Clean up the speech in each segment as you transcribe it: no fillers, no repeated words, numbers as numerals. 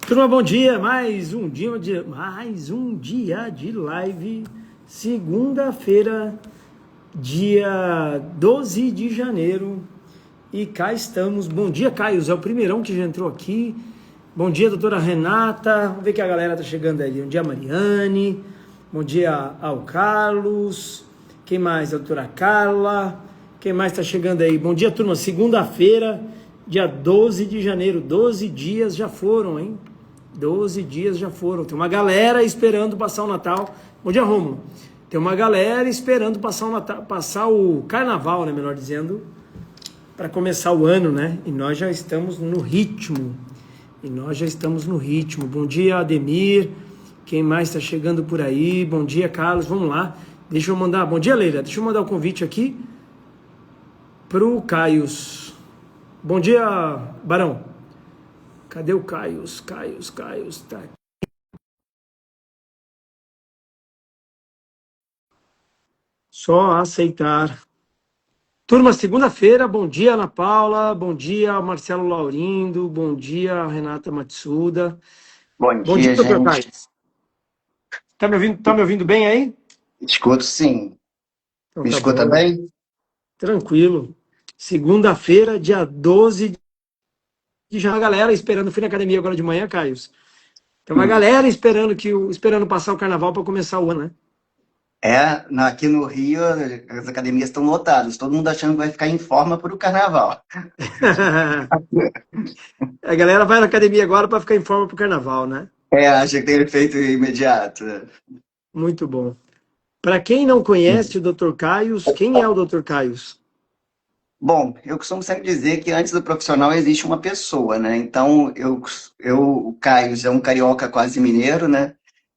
Turma, bom dia. Mais um dia de live. Segunda-feira, dia 12 de janeiro. E cá estamos. Bom dia, Caio. É o primeirão que já entrou aqui. Bom dia, doutora Renata. Vamos ver que a galera tá chegando aí. Bom dia, Mariane. Bom dia ao Carlos. Quem mais? A doutora Carla. Quem mais tá chegando aí? Bom dia, turma. Segunda-feira, dia 12 de janeiro. 12 dias já foram, hein? 12 dias já foram. Tem uma galera esperando passar o Natal. Bom dia, Rômulo. Tem uma galera esperando passar o Natal, passar o Carnaval, né? Melhor dizendo, para começar o ano, né? E nós já estamos no ritmo. Bom dia, Ademir. Quem mais está chegando por aí? Bom dia, Carlos. Vamos lá. Deixa eu mandar. Bom dia, Leila. Deixa eu mandar o convite aqui pro Caios. Bom dia, Barão. Cadê o Caios? Caios tá aqui. Só aceitar. Turma, segunda-feira, bom dia, Ana Paula, bom dia, Marcelo Laurindo, bom dia, Renata Matsuda. Bom Bom dia, dia, doutor gente. Caios. Tá me ouvindo bem aí? Escuto sim. Então Me tá escuta bom. bem? Tranquilo. Segunda-feira, dia 12 de janeiro, a galera esperando, fui na academia agora de manhã, Caios. Tem uma galera esperando passar o carnaval para começar o ano, né? Aqui no Rio as academias estão lotadas, todo mundo achando que vai ficar em forma para o carnaval. A galera vai na academia agora para ficar em forma pro carnaval, né? Acha que tem efeito imediato. Muito bom. Para quem não conhece o Dr. Caios, quem é o Dr. Caios? Bom, eu costumo sempre dizer que antes do profissional existe uma pessoa, né? Então, o Caio é um carioca quase mineiro, né?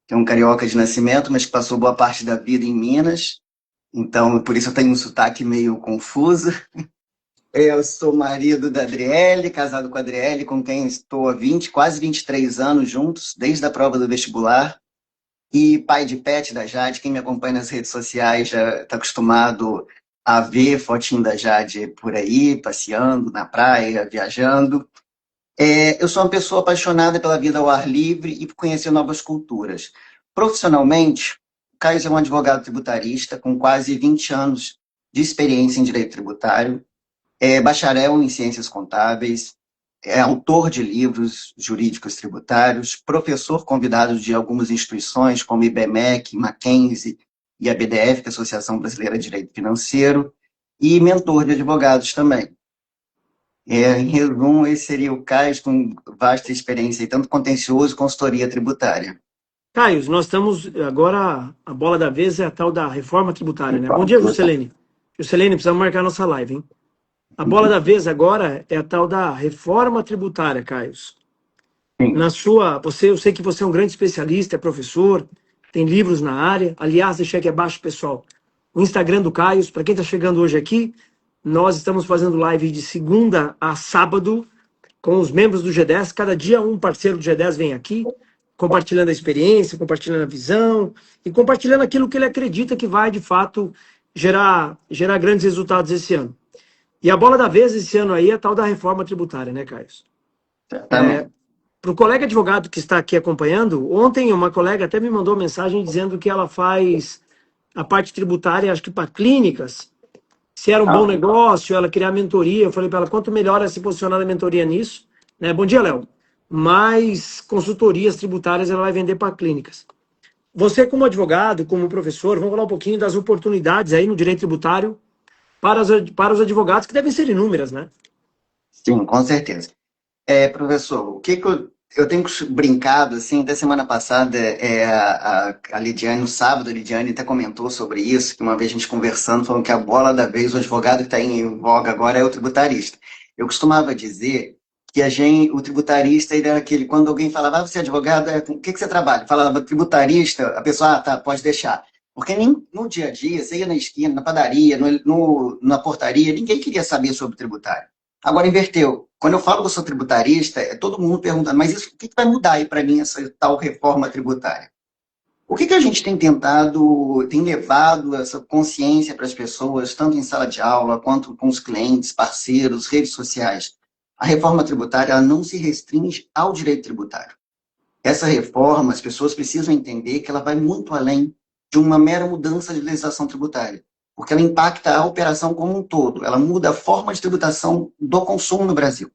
É um carioca de nascimento, mas que passou boa parte da vida em Minas. Então, por isso eu tenho um sotaque meio confuso. Eu sou marido da Adriele, casado com a Adriele, com quem estou há quase 23 anos juntos, desde a prova do vestibular. E pai de pet da Jade, quem me acompanha nas redes sociais já está acostumado a ver fotinho da Jade por aí, passeando na praia, viajando. Eu sou uma pessoa apaixonada pela vida ao ar livre e por conhecer novas culturas. Profissionalmente, o Caio é um advogado tributarista com quase 20 anos de experiência em direito tributário. É bacharel em ciências contábeis, é autor de livros jurídicos tributários, professor convidado de algumas instituições, como IBMEC, Mackenzie e a BDF, que é a Associação Brasileira de Direito Financeiro, e mentor de advogados também. Em resumo, esse seria o Caio, com vasta experiência em tanto contencioso consultoria tributária. Caios, nós estamos agora, a bola da vez é a tal da reforma tributária, né? Bom dia, Juscelene. Juscelene, precisamos marcar a nossa live, hein? A bola da vez agora é a tal da reforma tributária, Caios. Sim. Eu sei que você é um grande especialista, é professor, tem livros na área. Aliás, deixei aqui abaixo, pessoal, o Instagram do Caios. Para quem está chegando hoje aqui, nós estamos fazendo live de segunda a sábado com os membros do G10. Cada dia um parceiro do G10 vem aqui, compartilhando a experiência, compartilhando a visão e compartilhando aquilo que ele acredita que vai, de fato, gerar grandes resultados esse ano. E a bola da vez esse ano aí é a tal da reforma tributária, né, Caio? Para o colega advogado que está aqui acompanhando, ontem uma colega até me mandou mensagem dizendo que ela faz a parte tributária, acho que para clínicas, se era um bom negócio, ela queria a mentoria. Eu falei para ela, quanto melhor ela se posicionar na mentoria nisso, né? Bom dia, Léo. Mais consultorias tributárias ela vai vender para clínicas. Você, como advogado, como professor, vamos falar um pouquinho das oportunidades aí no direito tributário para os advogados, que devem ser inúmeras, né? Sim, com certeza. Professor, o que eu tenho brincado, assim, até semana passada, a Lidiane, no sábado, a Lidiane até comentou sobre isso, que uma vez a gente conversando, falando que a bola da vez, o advogado que está em voga agora é o tributarista. Eu costumava dizer que o tributarista, ele era aquele, quando alguém falava, você é advogado, com o que você trabalha? Falava tributarista, a pessoa, tá, pode deixar. Porque nem no dia a dia, você ia na esquina, na padaria, na portaria, ninguém queria saber sobre tributário. Agora inverteu. Quando eu falo que eu sou tributarista, todo mundo perguntando, mas isso, o que vai mudar aí para mim essa tal reforma tributária? O que a gente tem tentado, tem levado essa consciência para as pessoas, tanto em sala de aula, quanto com os clientes, parceiros, redes sociais? A reforma tributária ela não se restringe ao direito tributário. essa reforma, as pessoas precisam entender que ela vai muito além de uma mera mudança de legislação tributária, porque ela impacta a operação como um todo, ela muda a forma de tributação do consumo no Brasil.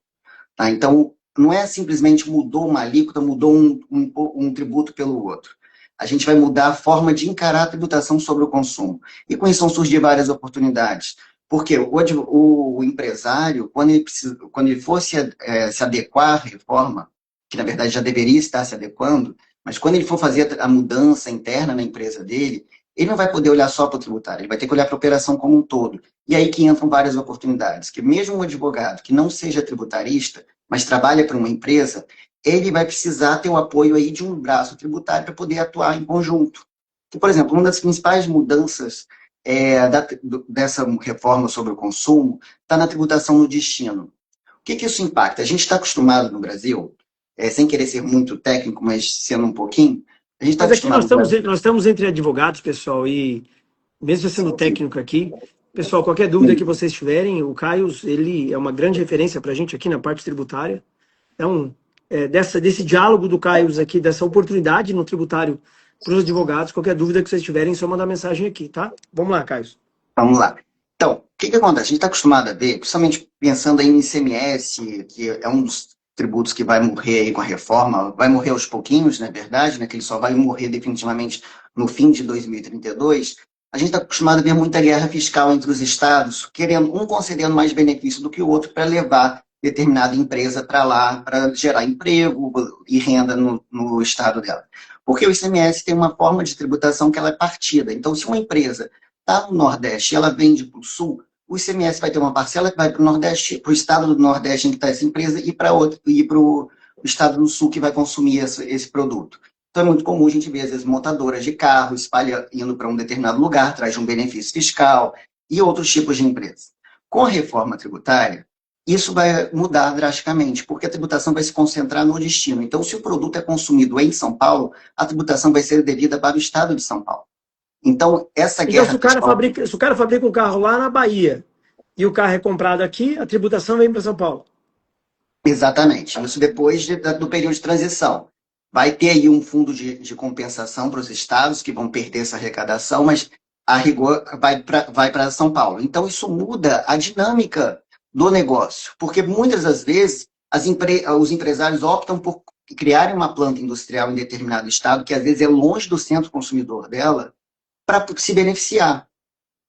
Tá? Então, não é simplesmente mudou uma alíquota, mudou um tributo pelo outro. A gente vai mudar a forma de encarar a tributação sobre o consumo. E com isso vão surgir várias oportunidades. Porque o empresário, quando ele for se adequar à reforma, que na verdade já deveria estar se adequando, mas quando ele for fazer a mudança interna na empresa dele, ele não vai poder olhar só para o tributário, ele vai ter que olhar para a operação como um todo. E aí que entram várias oportunidades, que mesmo um advogado que não seja tributarista, mas trabalha para uma empresa, ele vai precisar ter o apoio aí de um braço tributário para poder atuar em conjunto. Que, por exemplo, uma das principais mudanças dessa reforma sobre o consumo está na tributação no destino. O que isso impacta? A gente está acostumado no Brasil, sem querer ser muito técnico, mas sendo um pouquinho, a gente está Mas aqui acostumado no Brasil. nós estamos entre advogados, pessoal, e mesmo sendo técnico aqui, pessoal, qualquer dúvida que vocês tiverem, o Caio, ele é uma grande referência para a gente aqui na parte tributária. Então, desse diálogo do Caio aqui, dessa oportunidade no tributário para os advogados, qualquer dúvida que vocês tiverem, só mandar mensagem aqui, tá? Vamos lá, Caio. Vamos lá. Então, o que acontece? A gente está acostumado a ver, principalmente pensando aí em ICMS, que é um dos tributos que vai morrer aí com a reforma, vai morrer aos pouquinhos, na verdade, né, que ele só vai morrer definitivamente no fim de 2032. A gente está acostumado a ver muita guerra fiscal entre os estados, querendo um concedendo mais benefício do que o outro para levar determinada empresa para lá, para gerar emprego e renda no estado dela. Porque o ICMS tem uma forma de tributação que ela é partida. Então, se uma empresa está no Nordeste e ela vende para o Sul, o ICMS vai ter uma parcela que vai para o Nordeste, para o estado do Nordeste em que está essa empresa e para o estado do Sul que vai consumir esse produto. Então é muito comum a gente ver, às vezes, montadoras de carro indo para um determinado lugar, traz um benefício fiscal e outros tipos de empresas. Com a reforma tributária, isso vai mudar drasticamente, porque a tributação vai se concentrar no destino. Então, se o produto é consumido em São Paulo, a tributação vai ser devida para o estado de São Paulo. Então, essa Então, guerra se o cara fabrica um carro lá na Bahia e o carro é comprado aqui, a tributação vem para São Paulo. Exatamente. Isso depois do período de transição. Vai ter aí um fundo de compensação para os estados que vão perder essa arrecadação, mas a rigor vai para São Paulo. Então, isso muda a dinâmica do negócio, porque muitas das vezes os empresários optam por criarem uma planta industrial em determinado estado, que às vezes é longe do centro consumidor dela, para se beneficiar.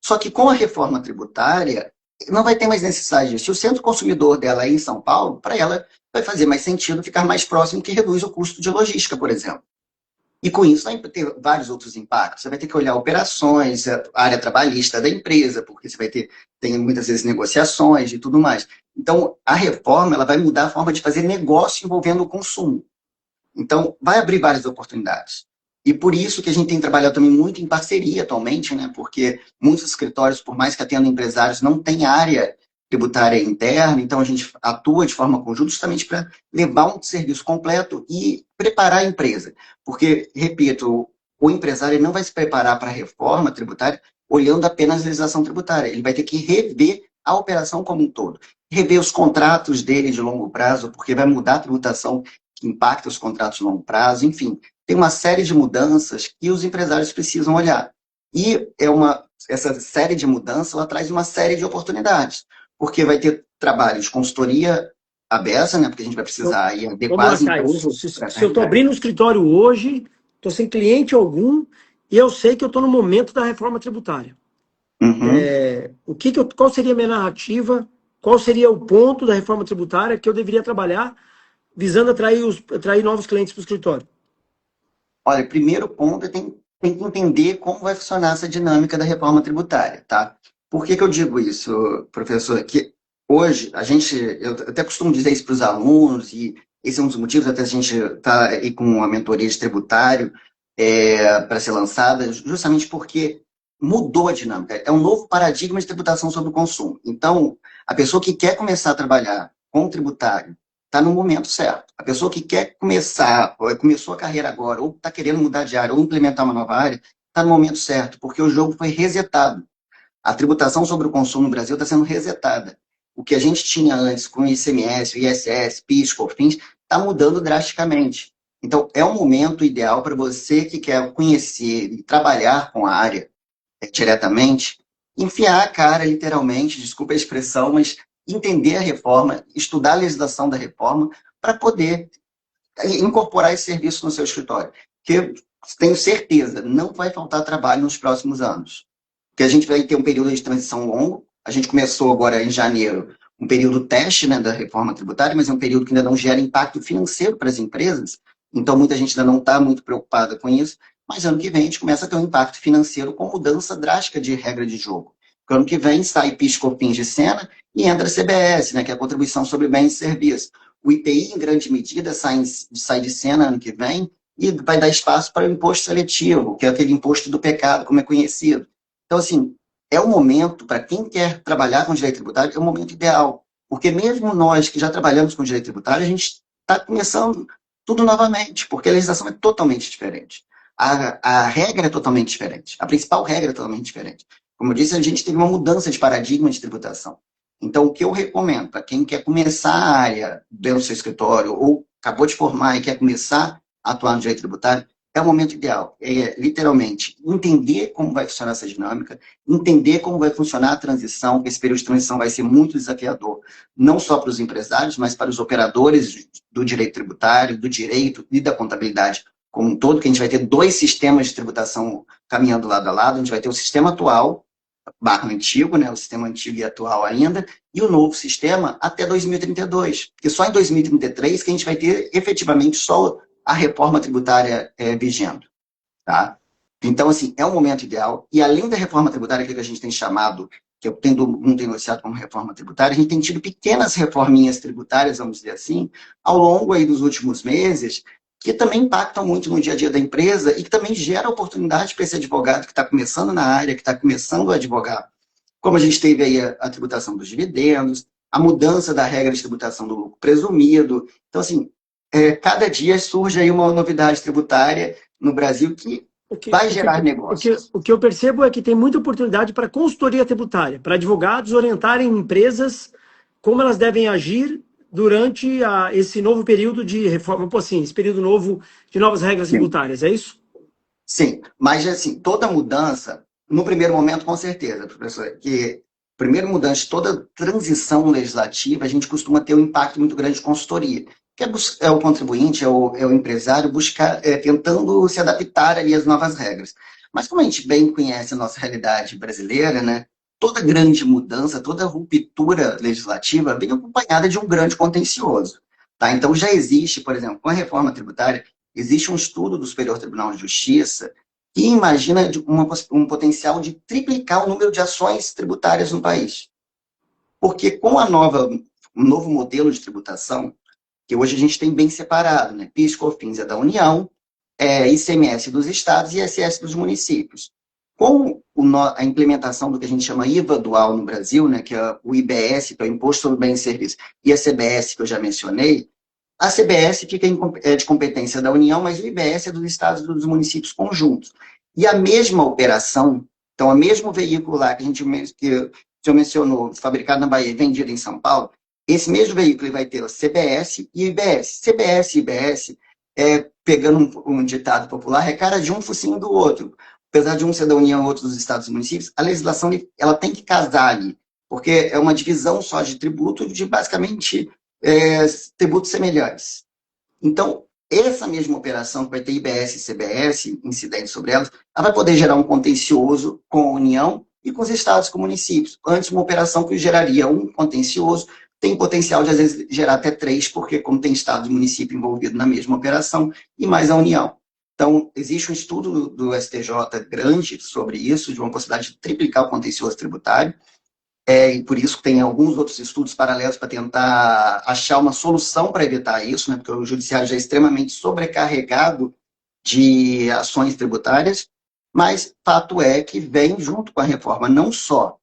Só que com a reforma tributária, não vai ter mais necessidade disso. Se o centro consumidor dela é em São Paulo, para ela vai fazer mais sentido ficar mais próximo, que reduz o custo de logística, por exemplo. E com isso vai ter vários outros impactos. Você vai ter que olhar operações, a área trabalhista da empresa, porque você vai tem muitas vezes negociações e tudo mais. Então, a reforma ela vai mudar a forma de fazer negócio envolvendo o consumo. Então, vai abrir várias oportunidades. E por isso que a gente tem trabalhado também muito em parceria atualmente, né? Porque muitos escritórios, por mais que atendam empresários, não têm área tributária interna, então a gente atua de forma conjunta justamente para levar um serviço completo e preparar a empresa. Porque, repito, o empresário não vai se preparar para a reforma tributária olhando apenas a legislação tributária. Ele vai ter que rever a operação como um todo. Rever os contratos dele de longo prazo, porque vai mudar a tributação que impacta os contratos de longo prazo, enfim. Tem uma série de mudanças que os empresários precisam olhar. E essa série de mudanças ela traz uma série de oportunidades, porque vai ter trabalho de consultoria aberta, né? Porque a gente vai precisar aí adequar as empresas. Se eu estou abrindo um escritório hoje, estou sem cliente algum, e eu sei que eu estou no momento da reforma tributária. Uhum. Qual seria a minha narrativa? Qual seria o ponto da reforma tributária que eu deveria trabalhar visando atrair novos clientes para o escritório? Olha, primeiro ponto é tem que entender como vai funcionar essa dinâmica da reforma tributária, tá? Por que eu digo isso, professor? Que hoje, eu até costumo dizer isso para os alunos, e esse é um dos motivos até a gente está aí com uma mentoria de tributário para ser lançada, justamente porque mudou a dinâmica. É um novo paradigma de tributação sobre o consumo. Então, a pessoa que quer começar a trabalhar com o tributário está no momento certo. A pessoa que quer começou a carreira agora, ou está querendo mudar de área, ou implementar uma nova área, está no momento certo, porque o jogo foi resetado. A tributação sobre o consumo no Brasil está sendo resetada. O que a gente tinha antes com o ICMS, o ISS, PIS, COFINS, está mudando drasticamente. Então, é um momento ideal para você que quer conhecer e trabalhar com a área diretamente, enfiar a cara, literalmente, desculpa a expressão, mas entender a reforma, estudar a legislação da reforma, para poder incorporar esse serviço no seu escritório. Porque tenho certeza, não vai faltar trabalho nos próximos anos. Porque a gente vai ter um período de transição longo. A gente começou agora em janeiro um período teste, né, da reforma tributária, mas é um período que ainda não gera impacto financeiro para as empresas. Então, muita gente ainda não está muito preocupada com isso. Mas ano que vem a gente começa a ter um impacto financeiro com mudança drástica de regra de jogo. Porque ano que vem sai PIS/COFINS de cena e entra a CBS, né, que é a contribuição sobre bens e serviços. O IPI, em grande medida, sai de cena ano que vem e vai dar espaço para o imposto seletivo, que é aquele imposto do pecado, como é conhecido. Então, assim, é o momento, para quem quer trabalhar com direito tributário, é o momento ideal. Porque mesmo nós que já trabalhamos com direito tributário, a gente está começando tudo novamente, porque a legislação é totalmente diferente. A regra é totalmente diferente. A principal regra é totalmente diferente. Como eu disse, a gente teve uma mudança de paradigma de tributação. Então, o que eu recomendo para quem quer começar a área dentro do seu escritório ou acabou de formar e quer começar a atuar no direito tributário, é o momento ideal. É, literalmente, entender como vai funcionar essa dinâmica, entender como vai funcionar a transição, que esse período de transição vai ser muito desafiador, não só para os empresários, mas para os operadores do direito tributário, do direito e da contabilidade como um todo, que a gente vai ter dois sistemas de tributação caminhando lado a lado. A gente vai ter o sistema atual, barra antigo, né, o sistema antigo e atual ainda, e o novo sistema até 2032. Porque só em 2033 que a gente vai ter efetivamente só a reforma tributária vigendo. Tá? Então, assim, é um momento ideal. E além da reforma tributária, que a gente tem chamado, que eu não tenho noticiado como reforma tributária, a gente tem tido pequenas reforminhas tributárias, vamos dizer assim, ao longo aí dos últimos meses, que também impactam muito no dia a dia da empresa e que também gera oportunidade para esse advogado que está começando na área, que está começando a advogar. Como a gente teve aí a tributação dos dividendos, a mudança da regra de tributação do lucro presumido. Então, assim, cada dia surge aí uma novidade tributária no Brasil que vai gerar negócios. O que eu percebo é que tem muita oportunidade para consultoria tributária, para advogados orientarem empresas como elas devem agir durante esse novo período de reforma, assim, esse período novo de novas regras tributárias, é isso? Sim, mas assim, toda mudança, no primeiro momento, com certeza, professor, que primeira mudança, toda transição legislativa, a gente costuma ter um impacto muito grande de consultoria, que é o contribuinte, é o empresário buscar, tentando se adaptar ali às novas regras. Mas como a gente bem conhece a nossa realidade brasileira, né, toda grande mudança, toda ruptura legislativa vem acompanhada de um grande contencioso. Tá? Então já existe, por exemplo, com a reforma tributária, existe um estudo do Superior Tribunal de Justiça que imagina um potencial de triplicar o número de ações tributárias no país. Porque com o novo modelo de tributação, que hoje a gente tem bem separado, né? PIS, COFINS é da União, ICMS dos estados e ISS dos municípios. Com a implementação do que a gente chama IVA dual no Brasil, né, que é o IBS, que é o Imposto sobre Bens e Serviços, e a CBS, que eu já mencionei, a CBS fica de competência da União, mas o IBS é dos estados e dos municípios conjuntos. E a mesma operação, então, o mesmo veículo lá que o senhor mencionou, fabricado na Bahia e vendido em São Paulo, esse mesmo veículo vai ter a CBS e o IBS. CBS e IBS, pegando um ditado popular, é cara de um focinho do outro. Apesar de um ser da União e outro dos estados e municípios, a legislação ela tem que casar ali, porque é uma divisão só de tributo de basicamente tributos semelhantes. Então, essa mesma operação que vai ter IBS e CBS, incidentes sobre elas, ela vai poder gerar um contencioso com a União e com os estados e com municípios. Antes, uma operação que geraria um contencioso, tem potencial de, às vezes, gerar até três, porque como tem estado e município envolvido na mesma operação, e mais a União. Então, existe um estudo do STJ grande sobre isso, de uma possibilidade de triplicar o contencioso tributário, e por isso tem alguns outros estudos paralelos para tentar achar uma solução para evitar isso, né? Porque o judiciário já é extremamente sobrecarregado de ações tributárias, mas fato é que vem junto com a reforma não só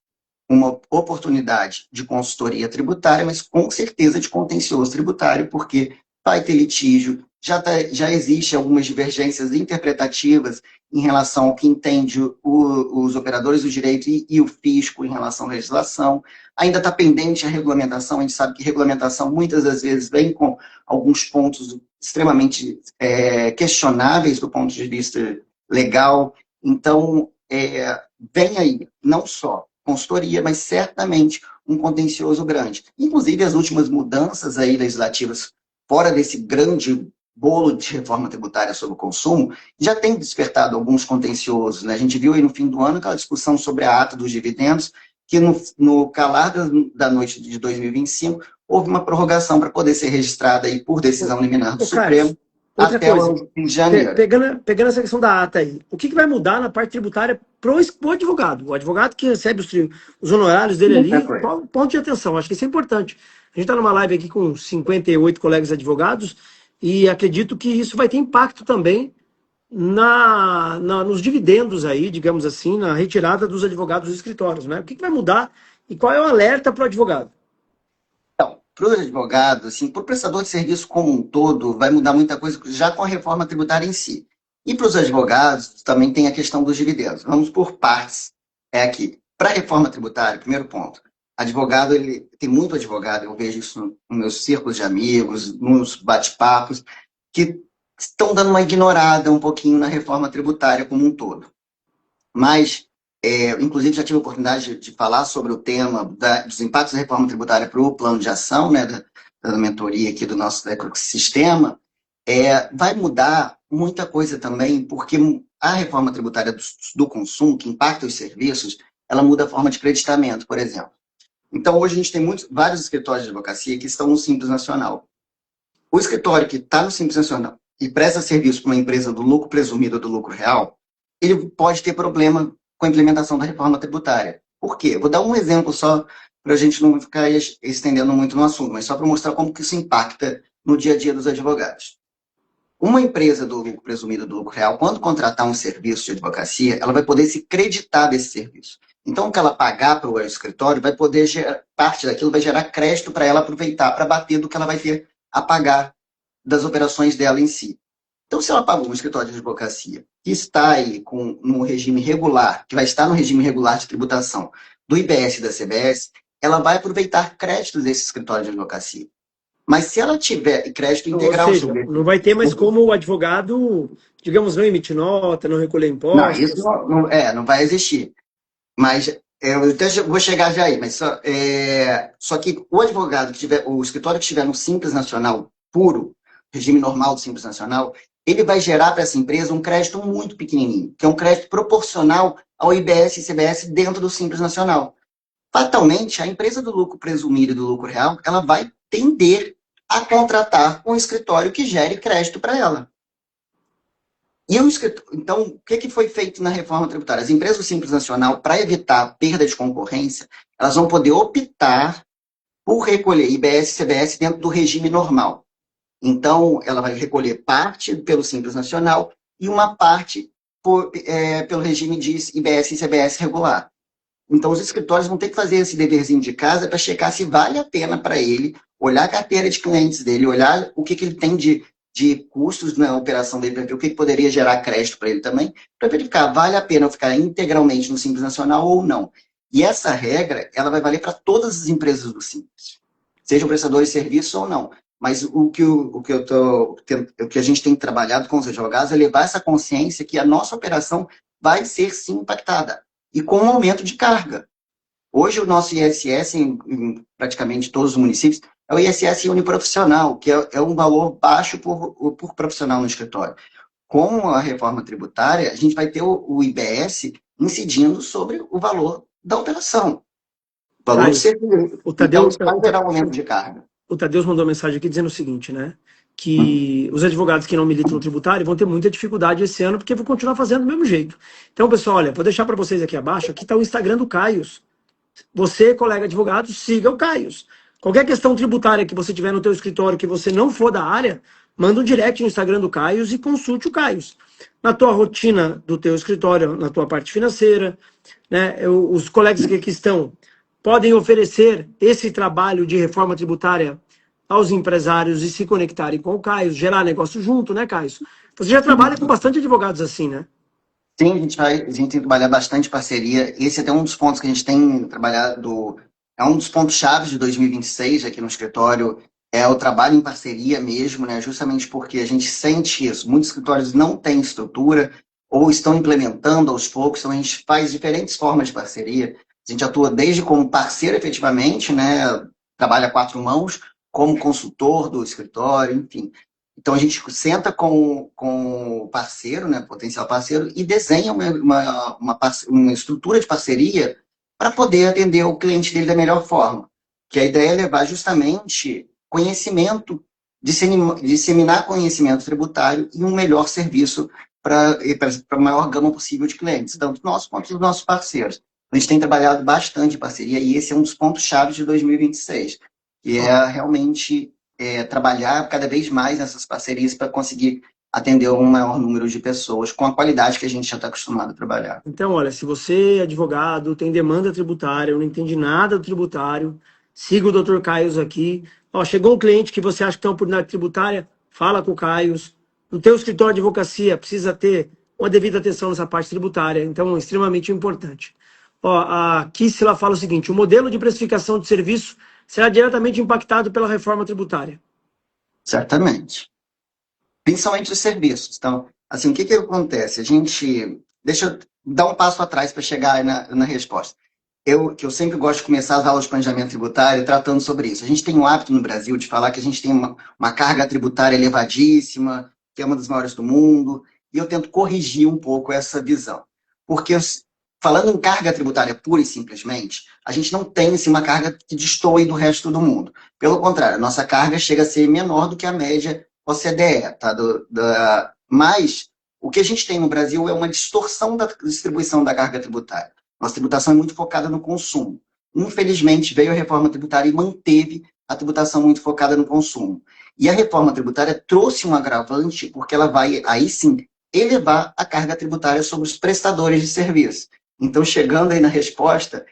uma oportunidade de consultoria tributária, mas com certeza de contencioso tributário, porque vai ter litígio, já existe algumas divergências interpretativas em relação ao que entende os operadores do direito e o fisco em relação à legislação. Ainda está pendente a regulamentação, a gente sabe que regulamentação muitas das vezes vem com alguns pontos extremamente questionáveis do ponto de vista legal. Então, vem aí, não só consultoria, mas certamente um contencioso grande. Inclusive, as últimas mudanças aí legislativas, fora desse grande bolo de reforma tributária sobre o consumo, já tem despertado alguns contenciosos, né? A gente viu aí no fim do ano aquela discussão sobre a ata dos dividendos, que no calar da noite de 2025, houve uma prorrogação para poder ser registrada aí por decisão liminar do Carlos, Supremo outra até coisa, o fim de janeiro. pegando essa questão da ata aí, o que vai mudar na parte tributária pro advogado? O advogado que recebe os honorários dele ali, qual o ponto de atenção? Acho que isso é importante. A gente está numa live aqui com 58 colegas advogados e acredito que isso vai ter impacto também nos dividendos aí, digamos assim, na retirada dos advogados dos escritórios, né? O que vai mudar e qual é o alerta para o advogado? Então, para os advogados, assim, para o prestador de serviço como um todo, vai mudar muita coisa já com a reforma tributária em si. E para os advogados, também tem a questão dos dividendos. Vamos por partes. É aqui. Para a reforma tributária, primeiro ponto. Advogado, ele tem muito advogado, eu vejo isso nos meus círculos de amigos, nos bate-papos, que estão dando uma ignorada um pouquinho na reforma tributária como um todo. Mas, inclusive, já tive a oportunidade de falar sobre o tema dos impactos da reforma tributária para o plano de ação, né, da mentoria aqui do nosso ecossistema. Vai mudar muita coisa também, porque a reforma tributária do consumo, que impacta os serviços, ela muda a forma de creditamento, por exemplo. Então, hoje a gente tem vários escritórios de advocacia que estão no Simples Nacional. O escritório que está no Simples Nacional e presta serviço para uma empresa do lucro presumido ou do lucro real, ele pode ter problema com a implementação da reforma tributária. Por quê? Vou dar um exemplo só para a gente não ficar estendendo muito no assunto, mas só para mostrar como que isso impacta no dia a dia dos advogados. Uma empresa do lucro presumido do lucro real, quando contratar um serviço de advocacia, ela vai poder se creditar desse serviço. Então, o que ela pagar para o escritório vai poder parte daquilo vai gerar crédito para ela aproveitar, para bater do que ela vai ter a pagar das operações dela em si. Então, se ela pagou um escritório de advocacia que está aí no regime regular, que vai estar no regime regular de tributação do IBS e da CBS, ela vai aproveitar créditos desse escritório de advocacia. Mas se ela tiver crédito integral... Ou seja, não vai ter mais como o advogado, digamos, não emitir nota, não recolher impostos. Não, isso não vai existir. Mas eu até vou chegar já aí. Mas só que o advogado que tiver, o escritório que estiver no Simples Nacional puro, regime normal do Simples Nacional, ele vai gerar para essa empresa um crédito muito pequenininho, que é um crédito proporcional ao IBS e CBS dentro do Simples Nacional. Fatalmente, a empresa do lucro presumido e do lucro real, ela vai tender a contratar um escritório que gere crédito para ela. Então, o que foi feito na reforma tributária? As empresas do Simples Nacional, para evitar perda de concorrência, elas vão poder optar por recolher IBS e CBS dentro do regime normal. Então, ela vai recolher parte pelo Simples Nacional e uma parte pelo regime de IBS e CBS regular. Então, os escritórios vão ter que fazer esse deverzinho de casa para checar se vale a pena para ele olhar a carteira de clientes dele, olhar o que ele tem de custos na operação dele, para ver o que poderia gerar crédito para ele também, para verificar, vale a pena eu ficar integralmente no Simples Nacional ou não. E essa regra, ela vai valer para todas as empresas do Simples, sejam prestadores de serviço ou não. Mas o que a gente tem trabalhado com os advogados é levar essa consciência que a nossa operação vai ser sim impactada, e com um aumento de carga. Hoje o nosso ISS, em praticamente todos os municípios, é o ISS uniprofissional, que é um valor baixo por profissional no escritório. Com a reforma tributária, a gente vai ter o IBS incidindo sobre o valor da operação. O valor de serviço. Então, isso vai gerar um aumento de carga. O Tadeu mandou uma mensagem aqui dizendo o seguinte, né? Que os advogados que não militam no tributário vão ter muita dificuldade esse ano, porque vão continuar fazendo do mesmo jeito. Então, pessoal, olha, vou deixar para vocês aqui abaixo, aqui está o Instagram do Caios. Você, colega advogado, siga o Caios. Qualquer questão tributária que você tiver no teu escritório, que você não for da área, manda um direct no Instagram do Caios e consulte o Caios. Na tua rotina do teu escritório, na tua parte financeira, né, os colegas que aqui estão podem oferecer esse trabalho de reforma tributária aos empresários e se conectarem com o Caios, gerar negócio junto, né, Caios? Você já trabalha com bastante advogados assim, né? Sim, a gente tem que trabalhar bastante parceria. Esse é até um dos pontos que a gente tem trabalhado, é um dos pontos chaves de 2026 aqui no escritório, é o trabalho em parceria mesmo, né? Justamente porque a gente sente isso. Muitos escritórios não têm estrutura ou estão implementando aos poucos, então a gente faz diferentes formas de parceria. A gente atua desde como parceiro efetivamente, né? Trabalha a quatro mãos, como consultor do escritório, enfim. Então a gente senta com o parceiro, né? Potencial parceiro, e desenha uma estrutura de parceria para poder atender o cliente dele da melhor forma. Que a ideia é levar justamente conhecimento, disseminar conhecimento tributário e um melhor serviço para a maior gama possível de clientes, tanto nós quanto dos nossos parceiros. A gente tem trabalhado bastante em parceria e esse é um dos pontos-chave de 2026, que é realmente trabalhar cada vez mais nessas parcerias para conseguir atender um maior número de pessoas com a qualidade que a gente já está acostumado a trabalhar. Então, olha, se você é advogado, tem demanda tributária, não entende nada do tributário, siga o Dr. Caio aqui. Ó, chegou um cliente que você acha que tem uma oportunidade tributária, fala com o Caio. No teu escritório de advocacia, precisa ter uma devida atenção nessa parte tributária, então é extremamente importante. Ó, a Kissila fala o seguinte: o modelo de precificação de serviço será diretamente impactado pela reforma tributária. Certamente. Principalmente os serviços. Então, assim, o que que acontece? Deixa eu dar um passo atrás para chegar na resposta. Que eu sempre gosto de começar as aulas de planejamento tributário tratando sobre isso. A gente tem um hábito no Brasil de falar que a gente tem uma carga tributária elevadíssima, que é uma das maiores do mundo, e eu tento corrigir um pouco essa visão. Porque, falando em carga tributária pura e simplesmente, a gente não tem assim, uma carga que destoe do resto do mundo. Pelo contrário, a nossa carga chega a ser menor do que a média OCDE. Tá? Mas o que a gente tem no Brasil é uma distorção da distribuição da carga tributária. Nossa tributação é muito focada no consumo. Infelizmente, veio a reforma tributária e manteve a tributação muito focada no consumo. E a reforma tributária trouxe um agravante, porque ela vai, aí sim, elevar a carga tributária sobre os prestadores de serviço. Então, chegando aí na resposta,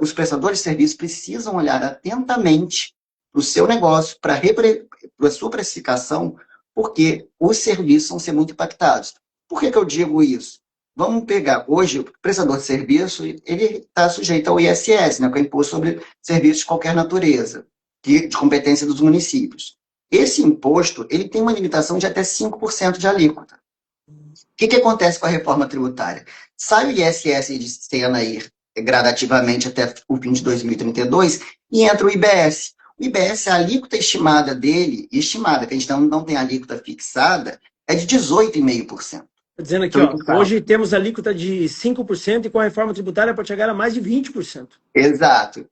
os prestadores de serviço precisam olhar atentamente para o seu negócio, para a sua precificação, porque os serviços vão ser muito impactados. Por que eu digo isso? Vamos pegar, hoje, o prestador de serviço, ele está sujeito ao ISS, né, que é o Imposto sobre Serviços de Qualquer Natureza, de competência dos municípios. Esse imposto, ele tem uma limitação de até 5% de alíquota. O que acontece com a reforma tributária? Sai o ISS de cena aí gradativamente até o fim de 2032 e entra o IBS. O IBS, a alíquota estimada dele, estimada, que a gente não tem alíquota fixada, é de 18,5%. Dizendo aqui, ó, hoje temos alíquota de 5% e com a reforma tributária pode chegar a mais de 20%. Exato.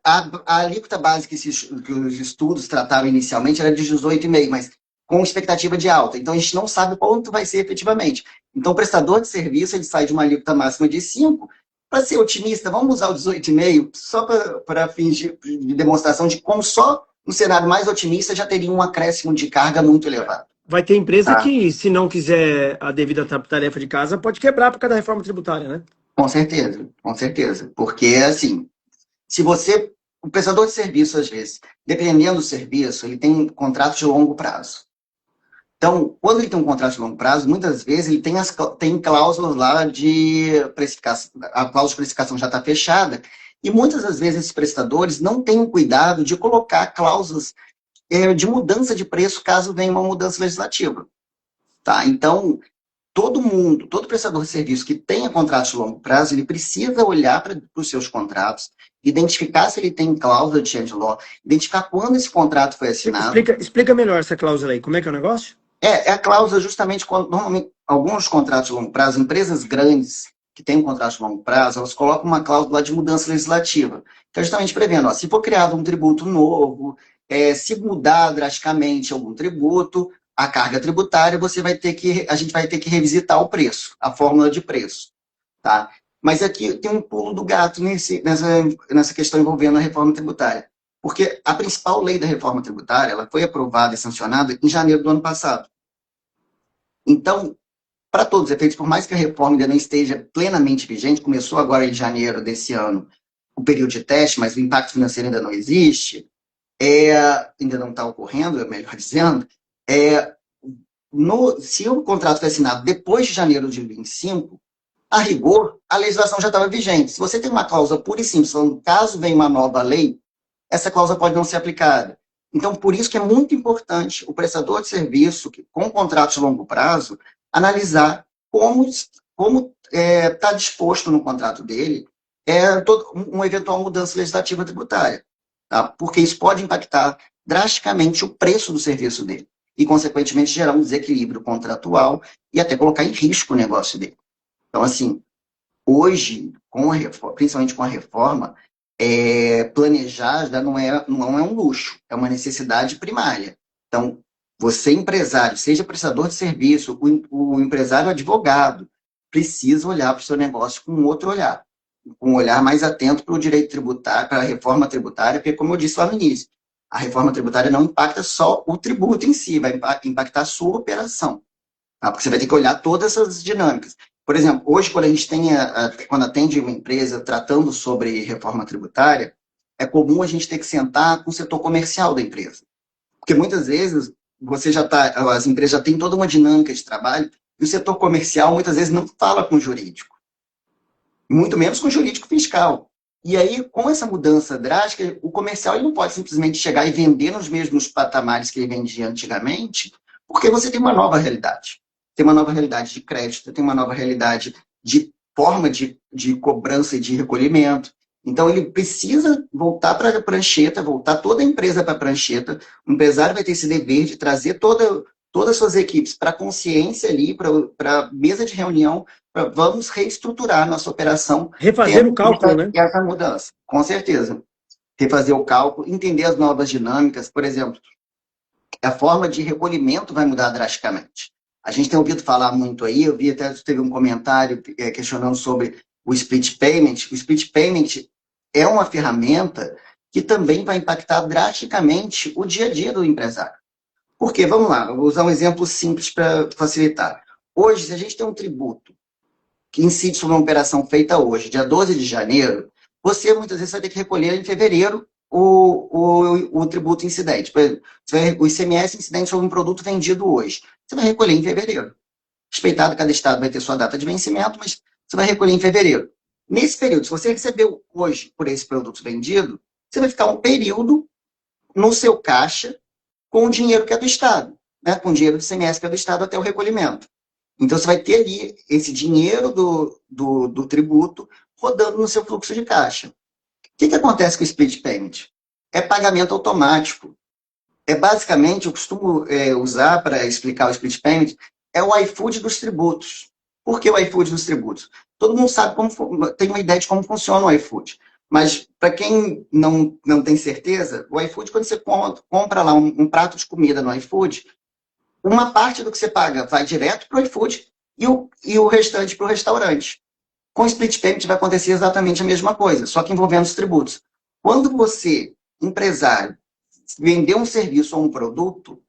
A alíquota básica que os estudos trataram inicialmente era de 18,5%, mas com expectativa de alta. Então, a gente não sabe quanto vai ser efetivamente. Então, o prestador de serviço ele sai de uma alíquota máxima de 5%. Para ser otimista, vamos usar o 18,5% só para fins de demonstração de como só no cenário mais otimista já teria um acréscimo de carga muito elevado. Vai ter empresa que, se não quiser a devida tarefa de casa, pode quebrar por causa da reforma tributária, né? Com certeza, com certeza. Porque, assim, o prestador de serviço, às vezes, dependendo do serviço, ele tem contratos de longo prazo. Então, quando ele tem um contrato de longo prazo, muitas vezes ele tem cláusulas lá de precificação, a cláusula de precificação já está fechada, e muitas das vezes esses prestadores não têm o cuidado de colocar cláusulas de mudança de preço caso venha uma mudança legislativa. Tá? Então, todo prestador de serviço que tenha contrato de longo prazo, ele precisa olhar para os seus contratos, identificar se ele tem cláusula de change law, identificar quando esse contrato foi assinado. Explica melhor essa cláusula aí, como é que é o negócio? É a cláusula justamente quando, normalmente, alguns contratos de longo prazo, empresas grandes que têm um contrato de longo prazo, elas colocam uma cláusula de mudança legislativa, que é justamente prevendo, se for criado um tributo novo, se mudar drasticamente algum tributo, a carga tributária, a gente vai ter que revisitar o preço, a fórmula de preço. Tá? Mas aqui tem um pulo do gato nessa questão envolvendo a reforma tributária. Porque a principal lei da reforma tributária ela foi aprovada e sancionada em janeiro do ano passado. Então, para todos os efeitos, por mais que a reforma ainda não esteja plenamente vigente, começou agora em janeiro desse ano o período de teste, mas o impacto financeiro ainda não existe, ainda não está ocorrendo, melhor dizendo, se o contrato foi assinado depois de janeiro de 2025, a rigor, a legislação já estava vigente. Se você tem uma cláusula pura e simples, falando, caso venha uma nova lei, essa cláusula pode não ser aplicada. Então, por isso que é muito importante o prestador de serviço, com contratos de longo prazo, analisar como está disposto no contrato dele uma eventual mudança legislativa tributária, tá? Porque isso pode impactar drasticamente o preço do serviço dele e, consequentemente, gerar um desequilíbrio contratual e até colocar em risco o negócio dele. Então, assim, hoje, principalmente com a reforma, planejar já não é um luxo, é uma necessidade primária. Então, você, empresário, seja prestador de serviço, o empresário advogado, precisa olhar para o seu negócio com um outro olhar, com um olhar mais atento para o direito tributário, para a reforma tributária, porque, como eu disse lá no início, a reforma tributária não impacta só o tributo em si, vai impactar a sua operação. Tá? Porque você vai ter que olhar todas essas dinâmicas. Por exemplo, hoje, quando a gente quando atende uma empresa tratando sobre reforma tributária, é comum a gente ter que sentar com o setor comercial da empresa. Porque muitas vezes as empresas já têm toda uma dinâmica de trabalho e o setor comercial muitas vezes não fala com o jurídico, muito menos com o jurídico fiscal. E aí, com essa mudança drástica, o comercial ele não pode simplesmente chegar e vender nos mesmos patamares que ele vendia antigamente, porque você tem uma nova realidade. Tem uma nova realidade de crédito, tem uma nova realidade de forma de cobrança e de recolhimento. Então, ele precisa voltar para a prancheta, voltar toda a empresa para a prancheta. O empresário vai ter esse dever de trazer todas as suas equipes para a consciência ali, para a mesa de reunião, vamos reestruturar a nossa operação. Refazer o cálculo, né? Essa mudança, com certeza. Refazer o cálculo, entender as novas dinâmicas. Por exemplo, a forma de recolhimento vai mudar drasticamente. A gente tem ouvido falar muito aí, eu vi até teve um comentário questionando sobre o split payment. O split payment é uma ferramenta que também vai impactar drasticamente o dia a dia do empresário. Porque, vamos lá, eu vou usar um exemplo simples para facilitar. Hoje, se a gente tem um tributo que incide sobre uma operação feita hoje, dia 12 de janeiro, você muitas vezes vai ter que recolher em fevereiro o tributo incidente. Por exemplo, o ICMS incidente sobre um produto vendido hoje. Você vai recolher em fevereiro. Respeitado, cada estado vai ter sua data de vencimento, mas você vai recolher em fevereiro. Nesse período, se você recebeu hoje por esse produto vendido, você vai ficar um período no seu caixa com o dinheiro que é do estado, né? Com o dinheiro do ICMS que é do estado até o recolhimento. Então, você vai ter ali esse dinheiro do tributo rodando no seu fluxo de caixa. O que acontece com o split payment? É pagamento automático. Basicamente, eu costumo usar para explicar o split payment, é o iFood dos tributos. Por que o iFood dos tributos? Todo mundo sabe tem uma ideia de como funciona o iFood. Mas, para quem não tem certeza, o iFood, quando você compra lá um prato de comida no iFood, uma parte do que você paga vai direto para o iFood e o restante para o restaurante. Com o split payment vai acontecer exatamente a mesma coisa, só que envolvendo os tributos. Quando você, empresário, vender um serviço ou um produto,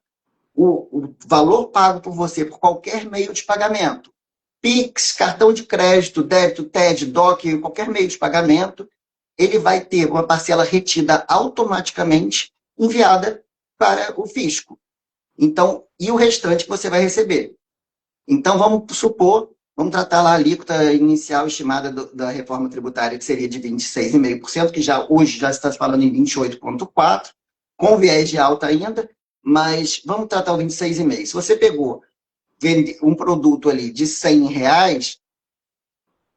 o valor pago por você por qualquer meio de pagamento, Pix, cartão de crédito, débito, TED, DOC, qualquer meio de pagamento, ele vai ter uma parcela retida automaticamente enviada para o fisco. Então, e o restante que você vai receber. Então, vamos tratar lá a alíquota inicial estimada da reforma tributária, que seria de 26,5%, que hoje já está falando em 28,4%, com viés de alta ainda, mas vamos tratar o 26,5%. Se você pegou um produto ali de R$100,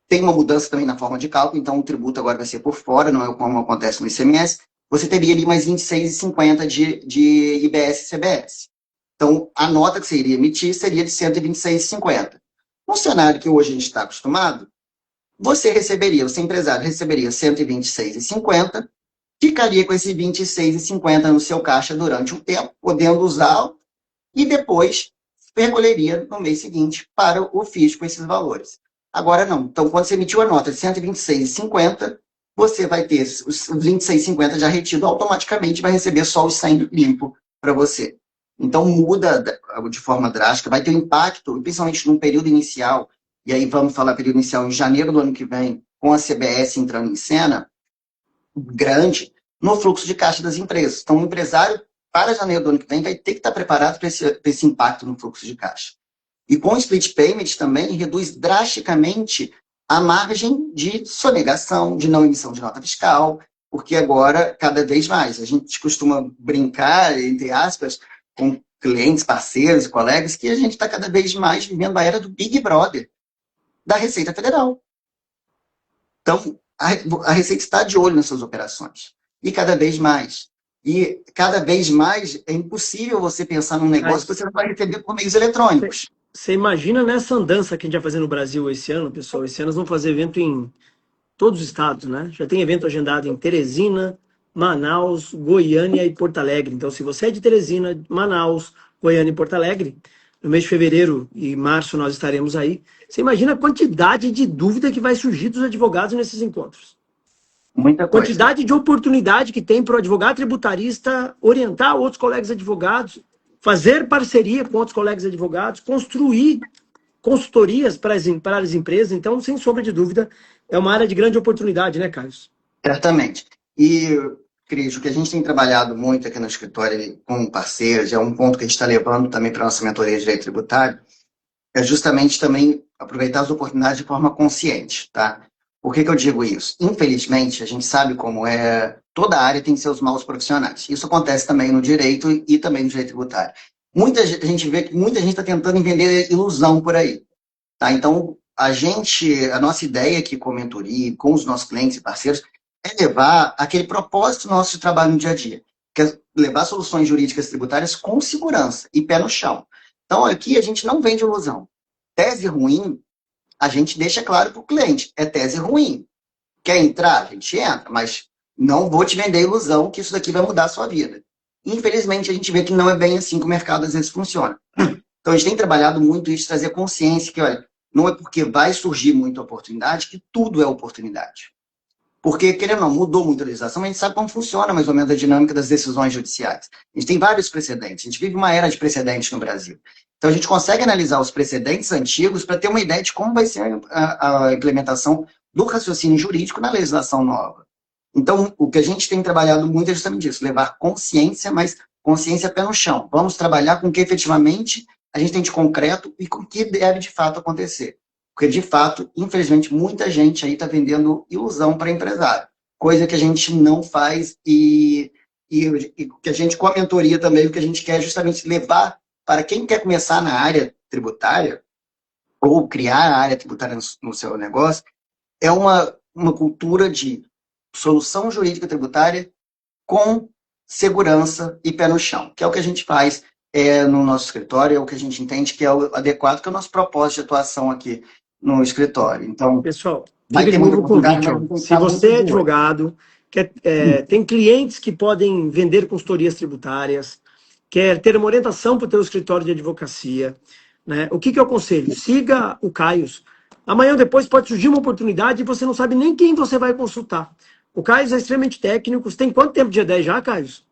tem uma mudança também na forma de cálculo, então o tributo agora vai ser por fora, não é como acontece no ICMS, você teria ali mais 26,50 de IBS e CBS. Então, a nota que você iria emitir seria de 126,50. No cenário que hoje a gente está acostumado, você empresário receberia 126,50, ficaria com esse 26,50 no seu caixa durante um tempo, podendo usá-lo, e depois recolheria no mês seguinte para o fisco esses valores. Agora não. Então, quando você emitiu a nota de 126,50, você vai ter os 26,50 já retido automaticamente, vai receber só o 100 limpo para você. Então, muda de forma drástica, vai ter um impacto, principalmente num período inicial, e aí vamos falar período inicial em janeiro do ano que vem, com a CBS entrando em cena, grande, no fluxo de caixa das empresas. Então, o empresário, para janeiro do ano que vem, vai ter que estar preparado para esse impacto no fluxo de caixa. E com o split payment também reduz drasticamente a margem de sonegação, de não emissão de nota fiscal, porque agora, cada vez mais, a gente costuma brincar, entre aspas, com clientes, parceiros, colegas, que a gente está cada vez mais vivendo a era do Big Brother, da Receita Federal. Então, a Receita está de olho nas suas operações. E cada vez mais. E cada vez mais é impossível você pensar num negócio que você não vai receber por meios eletrônicos. Você imagina nessa andança que a gente vai fazer no Brasil esse ano, pessoal? Esse ano nós vamos fazer evento em todos os estados, né? Já tem evento agendado em Teresina, Manaus, Goiânia e Porto Alegre. Então, se você é de Teresina, Manaus, Goiânia e Porto Alegre, no mês de fevereiro e março nós estaremos aí. Você imagina a quantidade de dúvida que vai surgir dos advogados nesses encontros. Muita coisa. Quantidade de oportunidade que tem para o advogado tributarista orientar outros colegas advogados, fazer parceria com outros colegas advogados, construir consultorias para as empresas. Então, sem sombra de dúvida, é uma área de grande oportunidade, né, Carlos? Certamente. E, Cris, o que a gente tem trabalhado muito aqui no escritório com parceiros, é um ponto que a gente está levando também para a nossa mentoria de direito tributário, é justamente também aproveitar as oportunidades de forma consciente, tá? Por que eu digo isso? Infelizmente, a gente sabe como é, toda área tem seus maus profissionais. Isso acontece também no direito e também no direito tributário. A gente vê que muita gente está tentando vender ilusão por aí, tá? Então, a nossa ideia aqui com a mentoria, com os nossos clientes e parceiros, é levar aquele propósito nosso de trabalho no dia a dia, que é levar soluções jurídicas tributárias com segurança e pé no chão. Então, aqui a gente não vende ilusão. Tese ruim, a gente deixa claro para o cliente, é tese ruim. Quer entrar? A gente entra, mas não vou te vender ilusão que isso daqui vai mudar a sua vida. Infelizmente, a gente vê que não é bem assim que o mercado às vezes funciona. Então, a gente tem trabalhado muito isso, trazer consciência que, olha, não é porque vai surgir muita oportunidade que tudo é oportunidade. Porque, querendo ou não, mudou muito a legislação, mas a gente sabe como funciona mais ou menos a dinâmica das decisões judiciais. A gente tem vários precedentes, a gente vive uma era de precedentes no Brasil. Então, a gente consegue analisar os precedentes antigos para ter uma ideia de como vai ser a implementação do raciocínio jurídico na legislação nova. Então, o que a gente tem trabalhado muito é justamente isso, levar consciência, mas consciência pé no chão. Vamos trabalhar com o que efetivamente a gente tem de concreto e com o que deve de fato acontecer. Porque, de fato, infelizmente, muita gente aí está vendendo ilusão para empresário. Coisa que a gente não faz e que a gente, com a mentoria também, o que a gente quer é justamente levar para quem quer começar na área tributária ou criar a área tributária no seu negócio, é uma cultura de solução jurídica tributária com segurança e pé no chão, que é o que a gente faz no nosso escritório, é o que a gente entende que é o adequado, que é o nosso propósito de atuação aqui no escritório. Então, pessoal, fica de novo o convite. Se você é advogado, tem clientes que podem vender consultorias tributárias, quer ter uma orientação para o teu escritório de advocacia, né? O que eu aconselho? Siga o Caius. Amanhã ou depois pode surgir uma oportunidade e você não sabe nem quem você vai consultar. O Caius é extremamente técnico. Você tem quanto tempo de G10 já, Caius?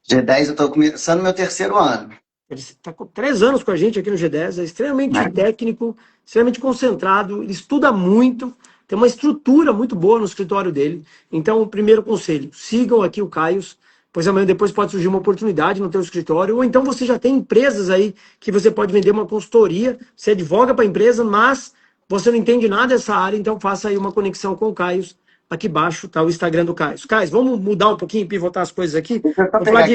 G10 eu estou começando meu terceiro ano. Ele está com 3 anos com a gente aqui no G10, é extremamente técnico, extremamente concentrado, ele estuda muito, tem uma estrutura muito boa no escritório dele. Então, o primeiro conselho, sigam aqui o Caius, pois amanhã depois pode surgir uma oportunidade no teu escritório, ou então você já tem empresas aí que você pode vender uma consultoria, você advoga para a empresa, mas você não entende nada dessa área, então faça aí uma conexão com o Caius. Aqui embaixo está o Instagram do Caius. Caius, vamos mudar um pouquinho, pivotar as coisas aqui? Deixa eu só pegar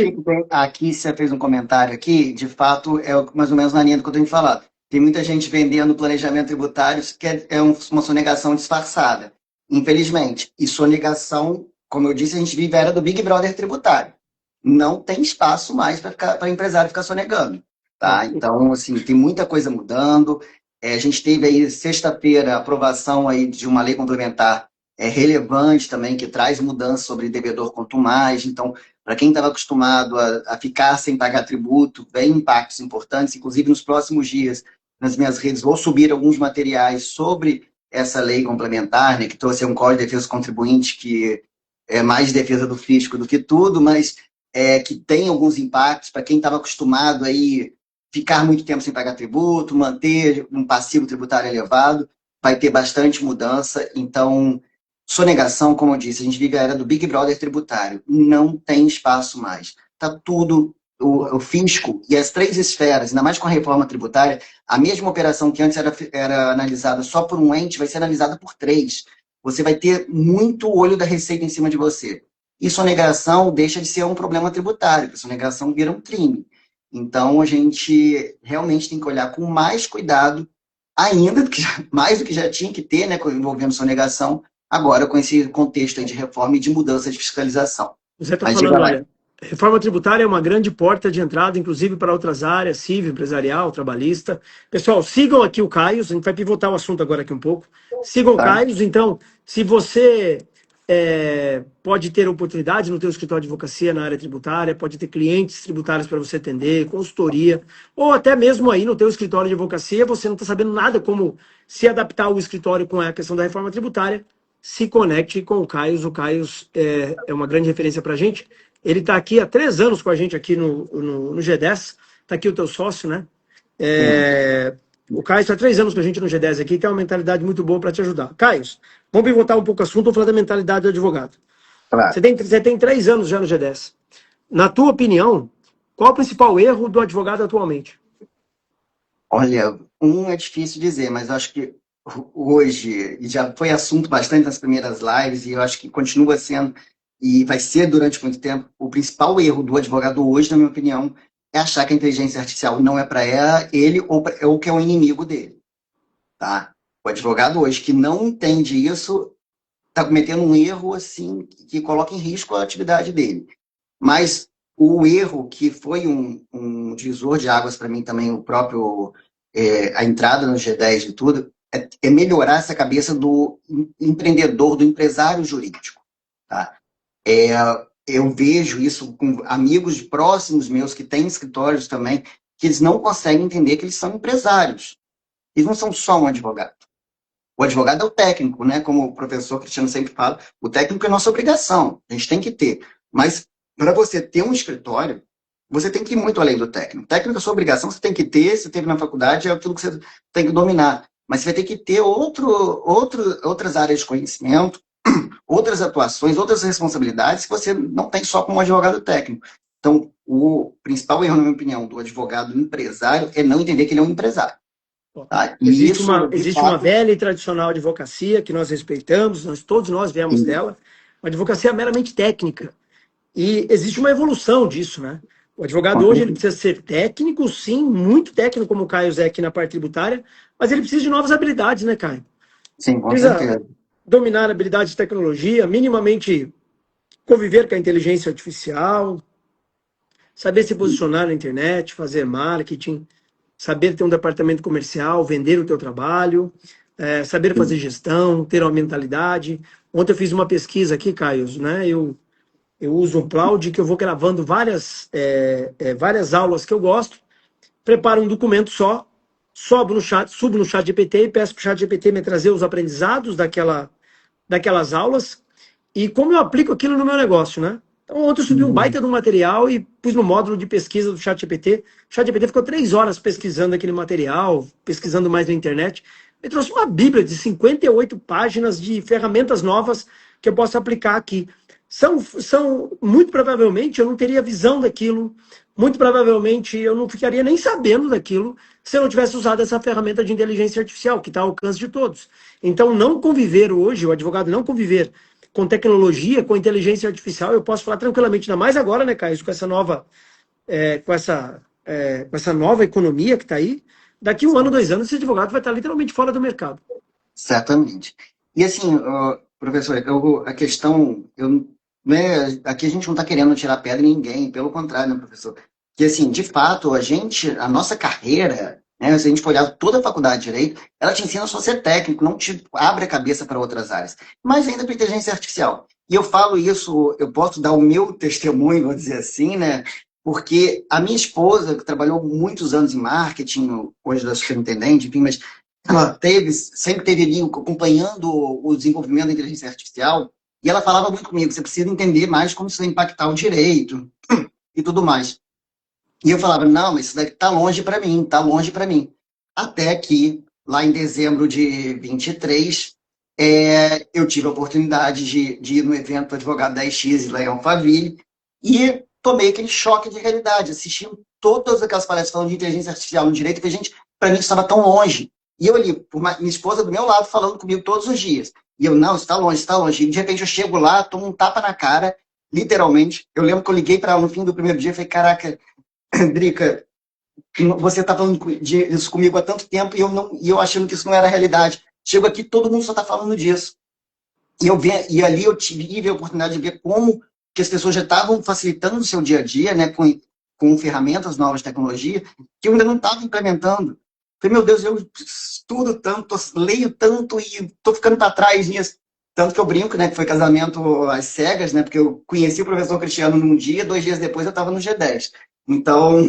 aqui, você fez um comentário aqui, de fato, é mais ou menos na linha do que eu tenho falado. Tem muita gente vendendo planejamento tributário que é uma sonegação disfarçada. Infelizmente. E sonegação, como eu disse, a gente vive a era do Big Brother tributário. Não tem espaço mais para empresário ficar sonegando. Tá? Então, assim, tem muita coisa mudando. A gente teve aí, sexta-feira, a aprovação aí de uma lei complementar relevante também, que traz mudanças sobre devedor quanto mais. Então, para quem estava acostumado a ficar sem pagar tributo, vem impactos importantes. Inclusive, nos próximos dias, nas minhas redes, vou subir alguns materiais sobre essa lei complementar, né, que trouxe um Código de Defesa do Contribuinte que é mais defesa do fisco do que tudo, mas que tem alguns impactos para quem estava acostumado aí ficar muito tempo sem pagar tributo, manter um passivo tributário elevado, vai ter bastante mudança. Então, sonegação, como eu disse, a gente vive a era do Big Brother tributário. Não tem espaço mais. Está tudo, o fisco e as 3 esferas, ainda mais com a reforma tributária, a mesma operação que antes era analisada só por um ente, vai ser analisada por 3. Você vai ter muito olho da Receita em cima de você. e sonegação deixa de ser um problema tributário, porque sonegação vira um crime. Então, a gente realmente tem que olhar com mais cuidado, ainda, mais do que já tinha que ter, né, envolvendo sonegação, agora com esse contexto aí de reforma e de mudança de fiscalização. Você está Mas diga falando, lá. olha, reforma tributária é uma grande porta de entrada, inclusive para outras áreas, civil, empresarial, trabalhista. Pessoal, sigam aqui o Caio, a gente vai pivotar o assunto agora aqui um pouco. Sigam o Tá? Caio, então, se você pode ter oportunidade no teu escritório de advocacia na área tributária, pode ter clientes tributários para você atender, consultoria, ou até mesmo aí no teu escritório de advocacia, você não está sabendo nada como se adaptar ao escritório com a questão da reforma tributária, se conecte com o Caio. O Caio é uma grande referência para a gente. Ele está aqui há 3 anos com a gente aqui no G10. Está aqui o teu sócio, né? O Caio está há 3 anos com a gente no G10 aqui, tem uma mentalidade muito boa para te ajudar. Caio, vamos pivotar um pouco o assunto, vou falar da mentalidade do advogado. Claro. Você tem 3 anos já no G10. Na tua opinião, qual o principal erro do advogado atualmente? Olha, é difícil dizer, mas eu acho que hoje, e já foi assunto bastante nas primeiras lives, e eu acho que continua sendo, e vai ser durante muito tempo, o principal erro do advogado hoje, na minha opinião, é achar que a inteligência artificial não é para ele ou que é o inimigo dele. Tá? O advogado hoje que não entende isso está cometendo um erro assim que coloca em risco a atividade dele. Mas o erro que foi um divisor de águas para mim também, o próprio a entrada no G10 e tudo, é melhorar essa cabeça do empreendedor, do empresário jurídico. Tá? Eu vejo isso com amigos próximos meus que têm escritórios também, que eles não conseguem entender que eles são empresários. Eles não são só um advogado. O advogado é o técnico, né? Como o professor Cristiano sempre fala, o técnico é nossa obrigação, a gente tem que ter. Mas para você ter um escritório, você tem que ir muito além do técnico. O técnico é sua obrigação, você tem que ter, você teve na faculdade, é aquilo que você tem que dominar. Mas você vai ter que ter outras áreas de conhecimento, outras atuações, outras responsabilidades que você não tem só como advogado técnico. Então, o principal erro, na minha opinião, do advogado empresário é não entender que ele é um empresário. Tá? E Existe uma velha e tradicional advocacia que nós respeitamos, todos nós viemos dela, uma advocacia meramente técnica. E existe uma evolução disso, né? O advogado hoje ele precisa ser técnico, sim, muito técnico, como o Caio Zé aqui na parte tributária, mas ele precisa de novas habilidades, né, Caio? Sim, com precisa certeza. dominar habilidades de tecnologia, minimamente conviver com a inteligência artificial, saber se posicionar na internet, fazer marketing, saber ter um departamento comercial, vender o teu trabalho, saber fazer gestão, ter uma mentalidade. Ontem eu fiz uma pesquisa aqui, Caio, né? Eu uso um Cloud que eu vou gravando várias aulas que eu gosto, preparo um documento só, subo no chat GPT e peço para o chat GPT me trazer os aprendizados daquelas aulas e como eu aplico aquilo no meu negócio, né? Então ontem eu subi um baita de um material e pus no módulo de pesquisa do chat GPT. O chat GPT ficou 3 horas pesquisando aquele material, pesquisando mais na internet. Me trouxe uma bíblia de 58 páginas de ferramentas novas que eu posso aplicar aqui. Muito provavelmente eu não teria visão daquilo, muito provavelmente eu não ficaria nem sabendo daquilo se eu não tivesse usado essa ferramenta de inteligência artificial, que está ao alcance de todos. Então, não conviver hoje, o advogado não conviver com tecnologia, com inteligência artificial, eu posso falar tranquilamente, ainda mais agora, né, Caio, com essa nova economia que está aí, daqui 1 ano, 2 anos, esse advogado vai estar literalmente fora do mercado. Certamente. E assim, professor, a questão, né, aqui a gente não está querendo tirar pedra em ninguém, pelo contrário, né, professor? Que assim, de fato, a nossa carreira, né, se a gente for olhar toda a faculdade de Direito, ela te ensina só a ser técnico, não te abre a cabeça para outras áreas. Mas ainda para inteligência artificial. E eu falo isso, eu posso dar o meu testemunho, vou dizer assim, né? Porque a minha esposa, que trabalhou muitos anos em marketing, hoje da superintendente, enfim, mas ela sempre teve ali acompanhando o desenvolvimento da inteligência artificial, e ela falava muito comigo, você precisa entender mais como isso vai impactar o direito e tudo mais. E eu falava, não, mas isso daqui tá longe para mim, tá longe para mim. Até que, lá em dezembro de 23, eu tive a oportunidade de ir no evento do Advogado 10X lá em Alphaville e tomei aquele choque de realidade, assistindo todas aquelas palestras falando de inteligência artificial no direito, que a gente, para mim, estava tão longe. E eu ali, minha esposa do meu lado, falando comigo todos os dias. E eu, não, está longe, está longe. E de repente eu chego lá, tomo um tapa na cara literalmente. Eu lembro que eu liguei para ela no fim do primeiro dia e falei, caraca, Drica, você está falando isso comigo há tanto tempo e eu achando que isso não era realidade. Chego aqui, todo mundo só está falando disso. E ali eu tive a oportunidade de ver como que as pessoas já estavam facilitando o seu dia a dia, né, com ferramentas novas de tecnologia, que eu ainda não estava implementando. Falei, meu Deus, eu estudo tanto, leio tanto e estou ficando para trás nisso. Tanto que eu brinco, né, que foi casamento às cegas, né, porque eu conheci o professor Cristiano num dia, 2 dias depois eu estava no G10. Então,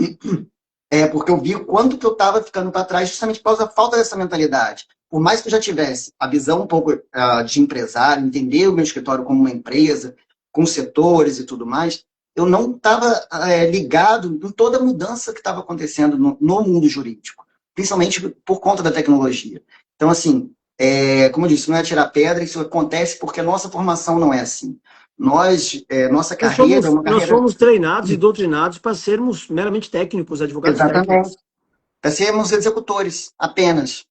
porque eu vi o quanto que eu estava ficando para trás justamente por causa da falta dessa mentalidade. Por mais que eu já tivesse a visão um pouco de empresário, entender o meu escritório como uma empresa, com setores e tudo mais, eu não estava ligado em toda a mudança que estava acontecendo no mundo jurídico, principalmente por conta da tecnologia. Então, assim, como eu disse, não é tirar pedra, isso acontece porque a nossa formação não é assim. Nossa carreira é uma Nós carreira... somos treinados e doutrinados para sermos meramente técnicos, advogados Exatamente. técnicos. Para sermos executores, apenas.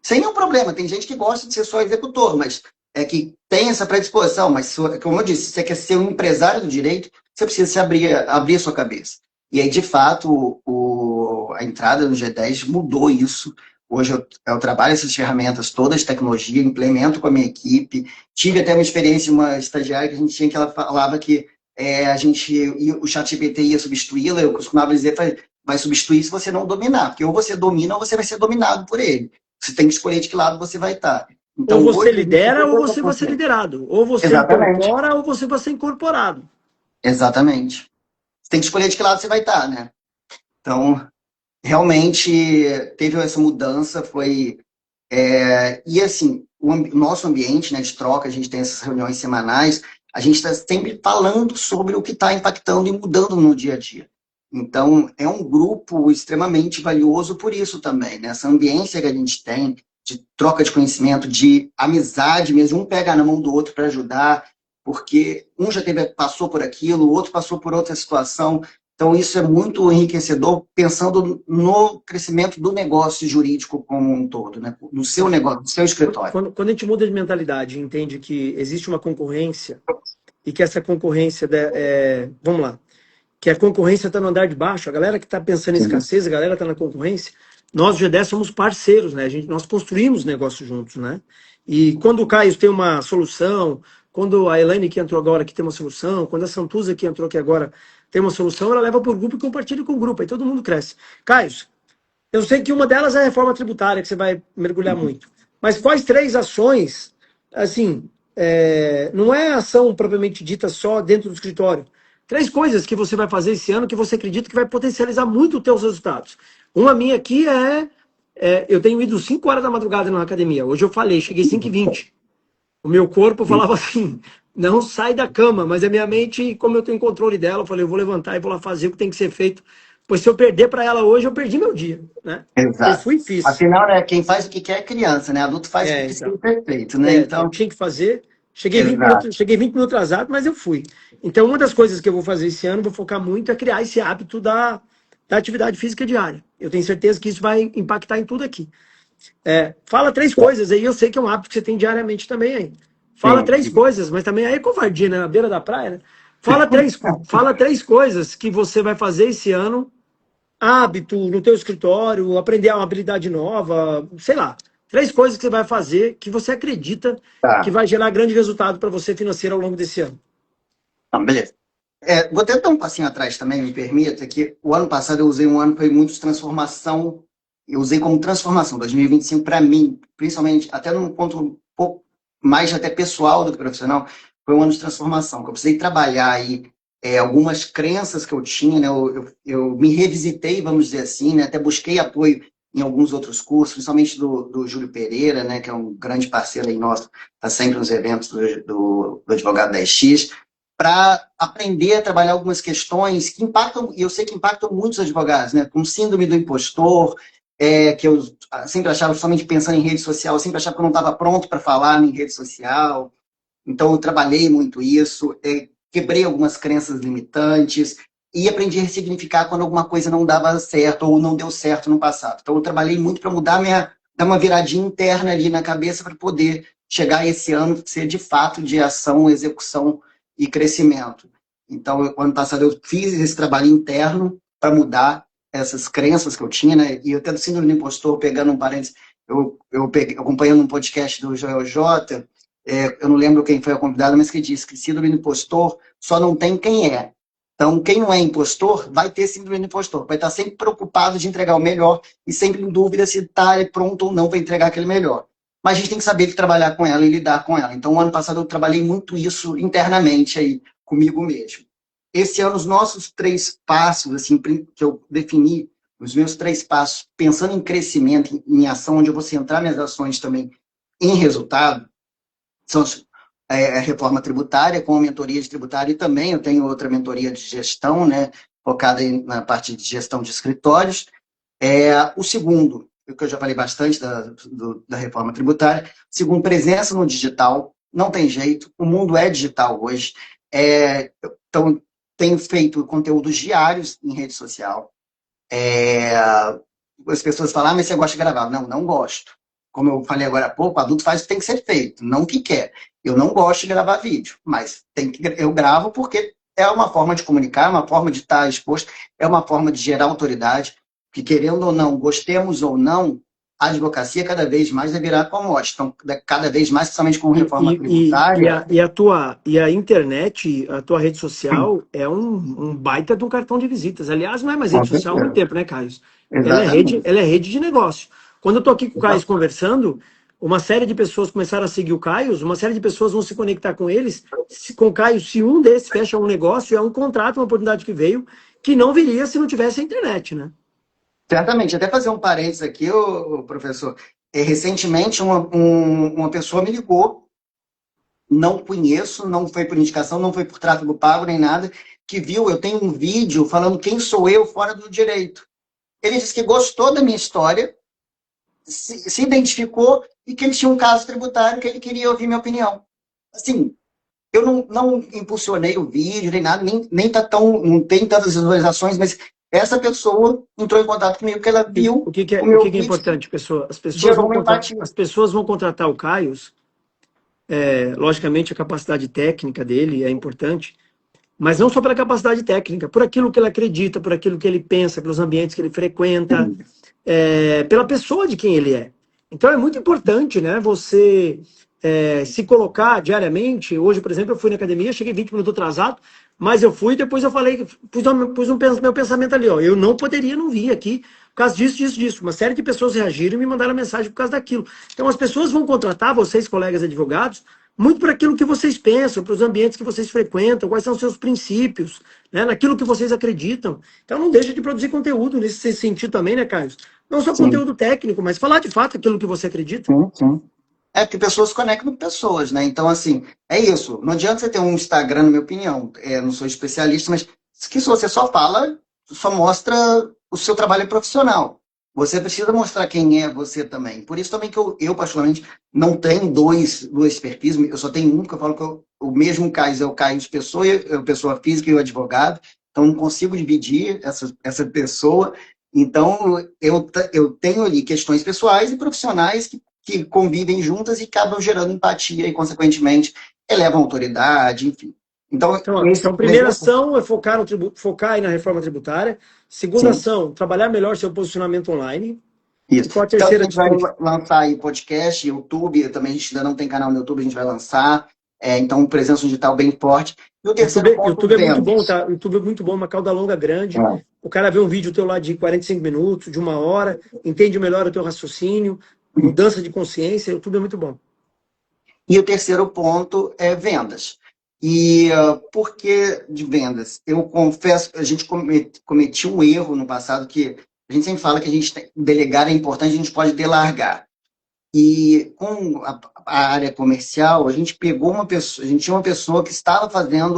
Sem nenhum problema, tem gente que gosta de ser só executor, mas é que tem essa predisposição. Mas, como eu disse, se você quer ser um empresário do direito, você precisa se abrir a sua cabeça. E aí, de fato, a entrada no G10 mudou isso. Hoje eu trabalho essas ferramentas todas de tecnologia, implemento com a minha equipe. Tive até uma experiência, uma estagiária que a gente tinha, que ela falava que o ChatGPT ia substituí-la. Eu costumava dizer, vai substituir se você não dominar, porque ou você domina ou você vai ser dominado por ele. Você tem que escolher de que lado você vai estar. Ou Então, você hoje, lidera ou você vai ser liderado. Ou você exatamente, incorpora ou você vai ser incorporado. exatamente. Você tem que escolher de que lado você vai estar, né? Então, realmente, teve essa mudança, e assim, nosso ambiente, né, de troca, a gente tem essas reuniões semanais, a gente está sempre falando sobre o que está impactando e mudando no dia a dia. Então, é um grupo extremamente valioso por isso também, né? Essa ambiência que a gente tem de troca de conhecimento, de amizade mesmo, um pega na mão do outro para ajudar, porque um já passou por aquilo, o outro passou por outra situação. Então, isso é muito enriquecedor, pensando no crescimento do negócio jurídico como um todo, né? Do seu negócio, do seu escritório. Quando a gente muda de mentalidade e entende que existe uma concorrência e que essa concorrência, vamos lá, que a concorrência está no andar de baixo, a galera que está pensando em escassez, a galera está na concorrência, nós, o G10, somos parceiros, né? Nós construímos negócio juntos, né? E quando o Caio tem uma solução, quando a Elaine que entrou agora aqui tem uma solução, quando a Santuza que entrou aqui agora tem uma solução, ela leva para o grupo e compartilha com o grupo, aí todo mundo cresce. Caio, eu sei que uma delas é a reforma tributária, que você vai mergulhar muito. Mas quais 3 ações, assim, não é ação propriamente dita só dentro do escritório. 3 coisas que você vai fazer esse ano que você acredita que vai potencializar muito os teus resultados. Uma minha aqui eu tenho ido 5 horas da madrugada na academia. Hoje eu falei, cheguei 5h20. O meu corpo falava assim, não sai da cama, mas a minha mente, como eu tenho controle dela, eu falei, eu vou levantar e vou lá fazer o que tem que ser feito. Pois se eu perder para ela hoje, eu perdi meu dia, né? Eu Exato. fui e fiz. Afinal, né, quem faz o que quer é criança, né? Adulto faz o que precisa Então. ser perfeito, né? Eu Então, tinha que fazer. exato. Cheguei 20 minutos atrasado, mas eu fui. Então, uma das coisas que eu vou fazer esse ano, vou focar muito, é criar esse hábito da atividade física diária. Eu tenho certeza que isso vai impactar em tudo aqui. Fala 3 coisas aí, eu sei que é um hábito que você tem diariamente também aí. Fala Sim, 3 coisas, mas também aí é covardia, né? Na beira da praia, né? Fala três coisas que você vai fazer esse ano, hábito no teu escritório, aprender uma habilidade nova, sei lá. 3 coisas que você vai fazer que você acredita que tá. vai gerar grande resultado para você financeiro ao longo desse ano. Então, beleza. Vou até dar um passinho atrás também, me permita, que o ano passado eu usei um ano que foi muito de transformação. Eu usei como transformação, 2025 para mim, principalmente, até num ponto um pouco mais até pessoal do que profissional, foi um ano de transformação, que eu precisei trabalhar aí algumas crenças que eu tinha, né? Eu me revisitei, vamos dizer assim, né? Até busquei apoio em alguns outros cursos, principalmente do Júlio Pereira, né? Que é um grande parceiro aí nosso, está sempre nos eventos do Advogado 10X, para aprender a trabalhar algumas questões que impactam, e eu sei que impactam muitos advogados, né? Como síndrome do impostor, que eu sempre achava, somente pensando em rede social, eu sempre achava que eu não estava pronto para falar em rede social. Então, eu trabalhei muito isso, quebrei algumas crenças limitantes e aprendi a ressignificar quando alguma coisa não dava certo ou não deu certo no passado. Então, eu trabalhei muito para dar uma viradinha interna ali na cabeça para poder chegar esse ano ser de fato de ação, execução e crescimento. Então, ano passado eu fiz esse trabalho interno para mudar essas crenças que eu tinha, né? E eu tendo síndrome do impostor, pegando um parênteses, acompanhando um podcast do Joel J, eu não lembro quem foi a convidada, mas que disse que síndrome do impostor só não tem quem é. Então, quem não é impostor vai ter síndrome do impostor, vai estar sempre preocupado de entregar o melhor e sempre em dúvida se está pronto ou não para entregar aquele melhor. Mas a gente tem que saber trabalhar com ela e lidar com ela. Então, ano passado eu trabalhei muito isso internamente aí comigo mesmo. Esse ano, os nossos 3 passos, assim, que eu defini, os meus 3 passos, pensando em crescimento, em ação, onde eu vou centrar minhas ações também em resultado, são a reforma tributária, com a mentoria de tributário, e também eu tenho outra mentoria de gestão, né, focada na parte de gestão de escritórios. O segundo, que eu já falei bastante da reforma tributária, segundo, presença no digital, não tem jeito, o mundo é digital hoje. Então, tenho feito conteúdos diários em rede social. As pessoas falam, mas você gosta de gravar? Não, não gosto. Como eu falei agora há pouco, o adulto faz o que tem que ser feito, não o que quer. Eu não gosto de gravar vídeo, mas eu gravo porque é uma forma de comunicar, é uma forma de estar exposto, é uma forma de gerar autoridade, que querendo ou não, gostemos ou não, a advocacia cada vez mais vai virar commodity. Então, cada vez mais, principalmente com reforma tributária. E a internet, a tua rede social, é um baita de um cartão de visitas. Aliás, não é mais rede social há muito tempo, né, Caio? Ela é rede de negócio. Quando eu estou aqui com o Caio conversando, uma série de pessoas começaram a seguir o Caio, uma série de pessoas vão se conectar com eles. Com o Caio, se um desses fecha um negócio, é um contrato, uma oportunidade que veio, que não viria se não tivesse a internet, né? Certamente. Até fazer um parênteses aqui, professor. Recentemente, uma pessoa me ligou, não conheço, não foi por indicação, não foi por tráfego pago nem nada, que viu, eu tenho um vídeo falando quem sou eu fora do direito. Ele disse que gostou da minha história, se identificou e que ele tinha um caso tributário que ele queria ouvir minha opinião. Assim, eu não impulsionei o vídeo nem nada, nem tá não tem tantas visualizações, mas essa pessoa entrou em contato comigo porque ela viu o que é importante, pessoa? As pessoas vão contratar o Caio, logicamente a capacidade técnica dele é importante, mas não só pela capacidade técnica, por aquilo que ele acredita, por aquilo que ele pensa, pelos ambientes que ele frequenta, pela pessoa de quem ele é. Então é muito importante, né, você se colocar diariamente. Hoje, por exemplo, eu fui na academia, cheguei 20 minutos atrasado, mas eu fui, depois eu falei, pus meu pensamento ali, ó, eu não poderia não vir aqui por causa disso. Uma série de pessoas reagiram e me mandaram mensagem por causa daquilo. Então as pessoas vão contratar vocês, colegas advogados, muito por aquilo que vocês pensam, para os ambientes que vocês frequentam, quais são os seus princípios, né, naquilo que vocês acreditam. Então não deixa de produzir conteúdo nesse sentido também, né, Caio? Não só conteúdo técnico, mas falar de fato aquilo que você acredita. Sim. Que pessoas conectam com pessoas, né? Então, assim, é isso. Não adianta você ter um Instagram, na minha opinião. Não sou especialista, mas que se você só fala, só mostra o seu trabalho profissional. Você precisa mostrar quem é você também. Por isso também que eu particularmente, não tenho dois perfis, eu só tenho um, porque eu falo que o mesmo Caio é o Caio de pessoa, eu pessoa física e o advogado, então não consigo dividir essa pessoa. Então, eu tenho ali questões pessoais e profissionais que convivem juntas e acabam gerando empatia e, consequentemente, elevam a autoridade, enfim. Então primeira ação é focar aí na reforma tributária. Segunda ação, trabalhar melhor seu posicionamento online. Isso. Qual a terceira? Então, a gente vai lançar aí podcast, YouTube, também a gente ainda não tem canal no YouTube, a gente vai lançar. Então, presença digital bem forte. E o terceiro YouTube é muito bom, tá? YouTube é muito bom, uma cauda longa grande. O cara vê um vídeo teu lá de 45 minutos, de 1 hora, entende melhor o teu raciocínio, mudança de consciência, YouTube é muito bom. E o terceiro ponto é vendas. E por que de vendas? Eu confesso que a gente cometiu um erro no passado, que a gente sempre fala que delegar é importante, a gente pode delargar. E com a área comercial, a gente pegou uma pessoa, a gente tinha uma pessoa que estava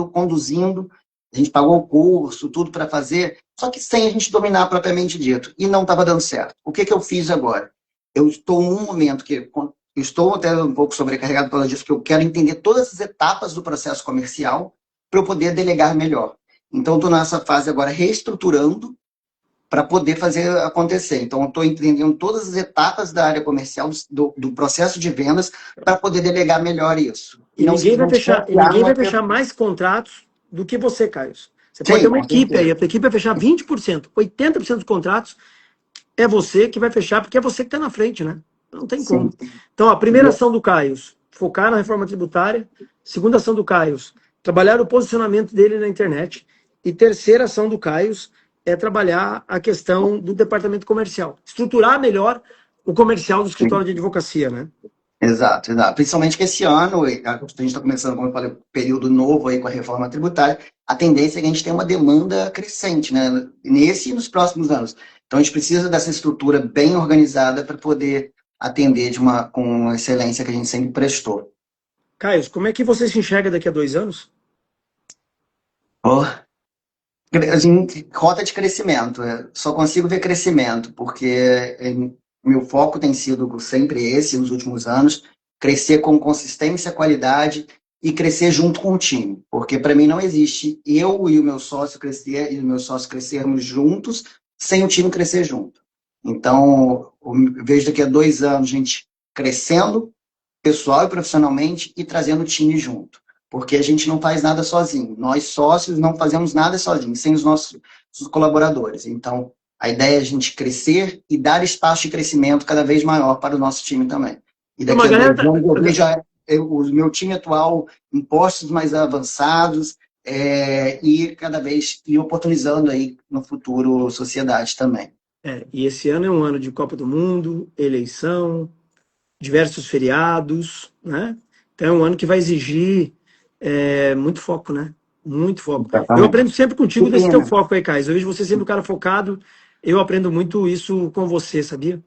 conduzindo, a gente pagou o curso, tudo para fazer, só que sem a gente dominar propriamente dito, e não estava dando certo. O que eu fiz agora? Eu estou num momento que estou até um pouco sobrecarregado por causa disso, porque eu quero entender todas as etapas do processo comercial para eu poder delegar melhor. Então, estou nessa fase agora reestruturando para poder fazer acontecer. Então, eu estou entendendo todas as etapas da área comercial, do processo de vendas, para poder delegar melhor isso. E ninguém vai fechar mais contratos do que você, Caio. Você pode ter Sim, uma com equipe aí, certeza. a tua equipe vai fechar 20%, 80% dos contratos é você que vai fechar, porque é você que está na frente, né? Não tem como. Sim. Então, a primeira ação do Caio, focar na reforma tributária. Segunda ação do Caio, trabalhar o posicionamento dele na internet. E terceira ação do Caio é trabalhar a questão do departamento comercial. Estruturar melhor o comercial do escritório de advocacia, né? Exato, exato. Principalmente que esse ano, a gente está começando, como eu falei, um período novo aí com a reforma tributária, a tendência é que a gente tenha uma demanda crescente, né? Nesse e nos próximos anos. Então a gente precisa dessa estrutura bem organizada para poder atender com excelência que a gente sempre prestou. Caio, como é que você se enxerga daqui a 2 anos? Oh, rota de crescimento. Só consigo ver crescimento, porque meu foco tem sido sempre esse nos últimos anos, crescer com consistência, qualidade e crescer junto com o time. Porque para mim não existe eu e o meu sócio crescer e o meu sócio crescermos juntos sem o time crescer junto. Então, eu vejo daqui a 2 anos a gente crescendo pessoal e profissionalmente e trazendo o time junto. Porque a gente não faz nada sozinho. Nós, sócios, não fazemos nada sozinhos, sem os nossos colaboradores. Então, a ideia é a gente crescer e dar espaço de crescimento cada vez maior para o nosso time também. E Então, uma daqui a galera 2 anos eu vejo o meu time atual em postos mais avançados e cada vez e oportunizando aí no futuro sociedade também. e esse ano é um ano de Copa do Mundo, eleição, diversos feriados, né? Então é um ano que vai exigir muito foco, né? Muito foco. Eu Exatamente. aprendo sempre contigo desse teu Disciplina. foco aí, Caio. Eu vejo você sempre um cara focado. Eu aprendo muito isso com você, sabia?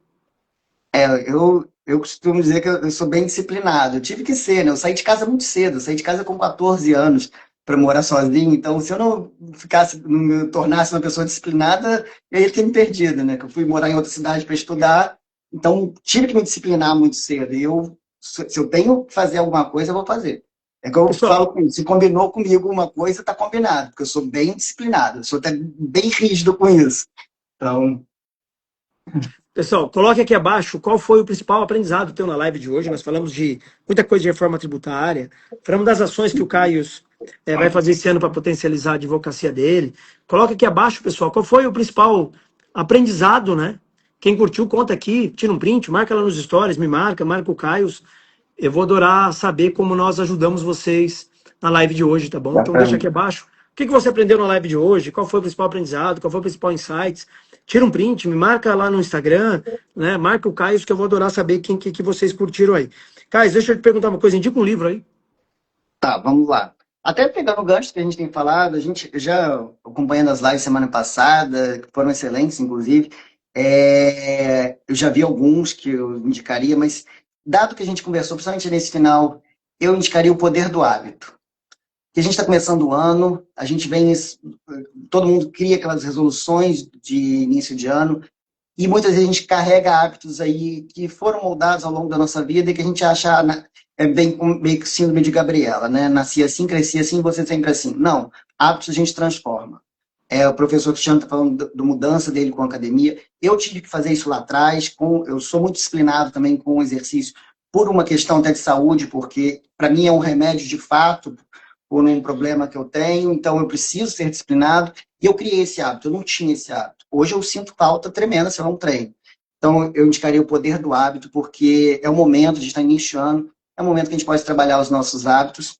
Eu costumo dizer que eu sou bem disciplinado. Eu tive que ser, né? Eu saí de casa muito cedo, eu saí de casa com 14 anos para morar sozinho. Então, se eu não ficasse, não me tornasse uma pessoa disciplinada, eu ia ter me perdido, né? Que eu fui morar em outra cidade para estudar, então tive que me disciplinar muito cedo. E se eu tenho que fazer alguma coisa, eu vou fazer. É que eu Pessoal, falo, se combinou comigo uma coisa, está combinado, porque eu sou bem disciplinado, eu sou até bem rígido com isso. Então, Pessoal, coloque aqui abaixo qual foi o principal aprendizado teu na live de hoje. Nós falamos de muita coisa de reforma tributária, falamos das ações que o Caio vai fazer esse ano para potencializar a advocacia dele. Coloque aqui abaixo, pessoal, qual foi o principal aprendizado, né? Quem curtiu, conta aqui, tira um print, marca lá nos stories, me marca o Caio. Eu vou adorar saber como nós ajudamos vocês na live de hoje, tá bom? Então deixa aqui abaixo. O que você aprendeu na live de hoje? Qual foi o principal aprendizado? Qual foi o principal insights? Tira um print, me marca lá no Instagram, né? Marca o Caio, que eu vou adorar saber que vocês curtiram aí. Caio, deixa eu te perguntar uma coisa, indica um livro aí. tá, vamos lá. Até pegando o gancho que a gente tem falado, a gente já acompanhando as lives semana passada, que foram excelentes, inclusive, eu já vi alguns que eu indicaria, mas dado que a gente conversou, principalmente nesse final, eu indicaria O Poder do Hábito. Que a gente está começando o ano, a gente vem, todo mundo cria aquelas resoluções de início de ano, e muitas vezes a gente carrega hábitos aí que foram moldados ao longo da nossa vida e que a gente acha bem meio que síndrome de Gabriela, né? Nasci assim, cresci assim, você sempre assim. Não, hábitos a gente transforma. O professor Cristiano está falando da mudança dele com a academia. Eu tive que fazer isso lá atrás. Eu sou muito disciplinado também com o exercício por uma questão até de saúde, porque para mim é um remédio de fato por um problema que eu tenho, então eu preciso ser disciplinado. E eu criei esse hábito, eu não tinha esse hábito. Hoje eu sinto falta tremenda se eu não treino. Então eu indicaria O Poder do Hábito, porque é o momento de estar iniciando, é o momento que a gente pode trabalhar os nossos hábitos.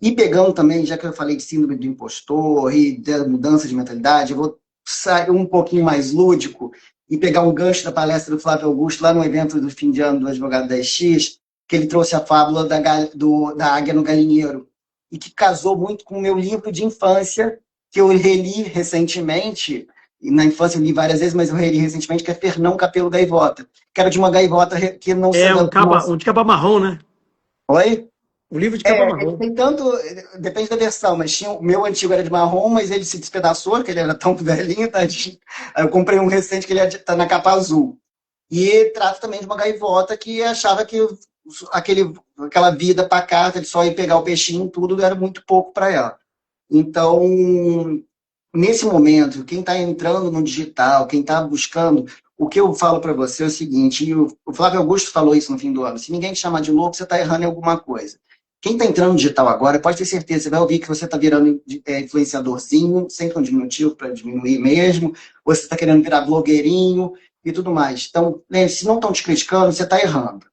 E pegando também, já que eu falei de síndrome do impostor e da mudança de mentalidade, eu vou sair um pouquinho mais lúdico e pegar um gancho da palestra do Flávio Augusto lá no evento do fim de ano do Advogado 10X, que ele trouxe a fábula da águia no galinheiro, e que casou muito com o meu livro de infância, que eu reli recentemente, e na infância eu li várias vezes, mas eu reli recentemente, que é Fernão Capelo Gaivota, que era de uma gaivota que não É sabia... um de capa marrom, né? Oi? Um livro de capa marrom. Tem tanto, depende da versão, mas o meu antigo era de marrom, mas ele se despedaçou, que ele era tão velhinho, tadinho. Aí eu comprei um recente que ele tá na capa azul. E trata também de uma gaivota que achava que aquela vida pacata de só ir pegar o peixinho, tudo era muito pouco para ela. Então, nesse momento, quem está entrando no digital, quem está buscando, o que eu falo para você é o seguinte, e o Flávio Augusto falou isso no fim do ano, se ninguém te chamar de louco, você está errando em alguma coisa. Quem está entrando no digital agora, pode ter certeza, você vai ouvir que você está virando influenciadorzinho, sempre um diminutivo para diminuir mesmo, ou você está querendo virar blogueirinho e tudo mais. Então, lembre-se, se não estão te criticando, você está errando.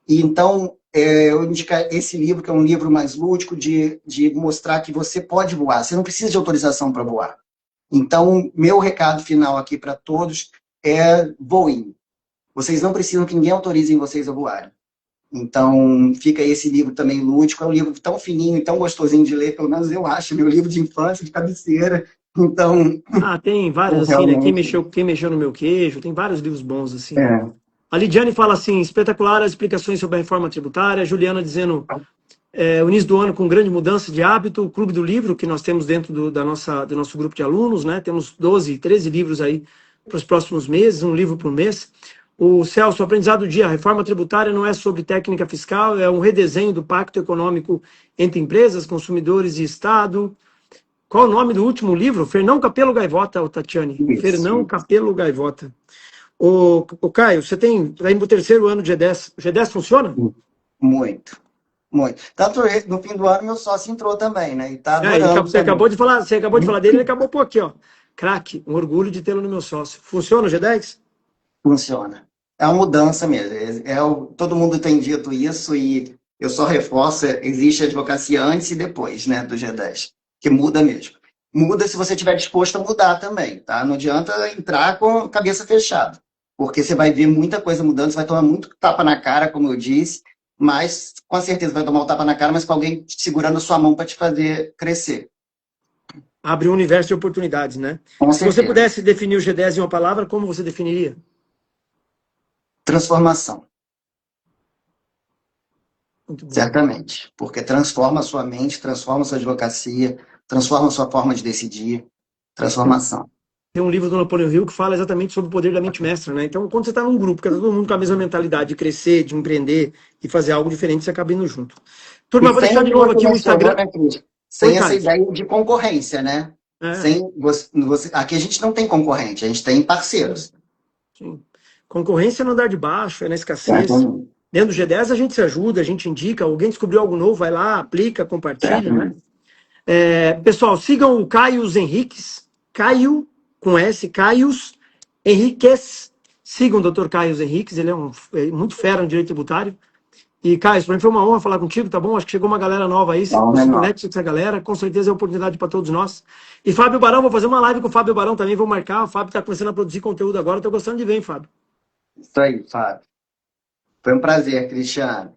E então, eu indico esse livro, que é um livro mais lúdico, de mostrar que você pode voar, você não precisa de autorização para voar. Então, meu recado final aqui para todos é voem. Vocês não precisam que ninguém autorize vocês a voarem. Então, fica esse livro também lúdico, é um livro tão fininho e tão gostosinho de ler, pelo menos eu acho, meu livro de infância, de cabeceira. Então, tem vários assim, né? Quem mexeu no meu queijo, tem vários livros bons assim. A Lidiane fala assim, espetacular as explicações sobre a reforma tributária. A Juliana dizendo, o início do ano com grande mudança de hábito, o Clube do Livro, que nós temos dentro do nosso grupo de alunos, né? Temos 12, 13 livros aí para os próximos meses, um livro por mês. O Celso, aprendizado do dia, a reforma tributária não é sobre técnica fiscal, é um redesenho do pacto econômico entre empresas, consumidores e Estado. Qual o nome do último livro? Fernão Capelo Gaivota, Tatiane. Isso. Fernão Capelo Gaivota. O Caio, você tem aí no terceiro ano de G10. O G10 funciona? Muito. Muito. Tanto no fim do ano meu sócio entrou também, né? E tá adorando. Você acabou de falar dele, ele acabou por aqui, ó. Craque, um orgulho de tê-lo no meu sócio. Funciona o G10? Funciona. É uma mudança mesmo. Todo mundo tem dito isso e eu só reforço, existe a advocacia antes e depois, né, do G10, que muda mesmo. Muda se você estiver disposto a mudar também, tá? Não adianta entrar com a cabeça fechada, porque você vai ver muita coisa mudando, você vai tomar muito tapa na cara, como eu disse, mas com certeza vai tomar um tapa na cara, mas com alguém segurando a sua mão para te fazer crescer. Abre um universo de oportunidades, né? Com Se certeza. você pudesse definir o G10 em uma palavra, como você definiria? Transformação. Muito bom. Certamente, porque transforma a sua mente, transforma a sua advocacia, transforma a sua forma de decidir, transformação. Tem um livro do Napoleão Hill que fala exatamente sobre o poder da mente mestra, né? Então, quando você está num grupo, que está todo mundo com a mesma mentalidade de crescer, de empreender e fazer algo diferente, você acaba indo junto. Turma, vou deixar de novo aqui o Instagram. Sem essa ideia de concorrência, né? Aqui a gente não tem concorrente, a gente tem parceiros. Sim. Concorrência no andar de baixo, é na escassez. Dentro do G10 a gente se ajuda, a gente indica, alguém descobriu algo novo, vai lá, aplica, compartilha, né? Pessoal, sigam o Caios Henriques, Caio com S, Caios Henriques. Sigam o Dr. Caios Henriques, ele é muito fera no direito tributário. E, Caio, para mim foi uma honra falar contigo, tá bom? Acho que chegou uma galera nova aí, você se conecta com essa galera, com certeza é oportunidade para todos nós. E Fábio Barão, vou fazer uma live com o Fábio Barão também, vou marcar, o Fábio está começando a produzir conteúdo agora, estou gostando de ver, hein, Fábio? Isso aí, Fábio. Foi um prazer, Cristiano.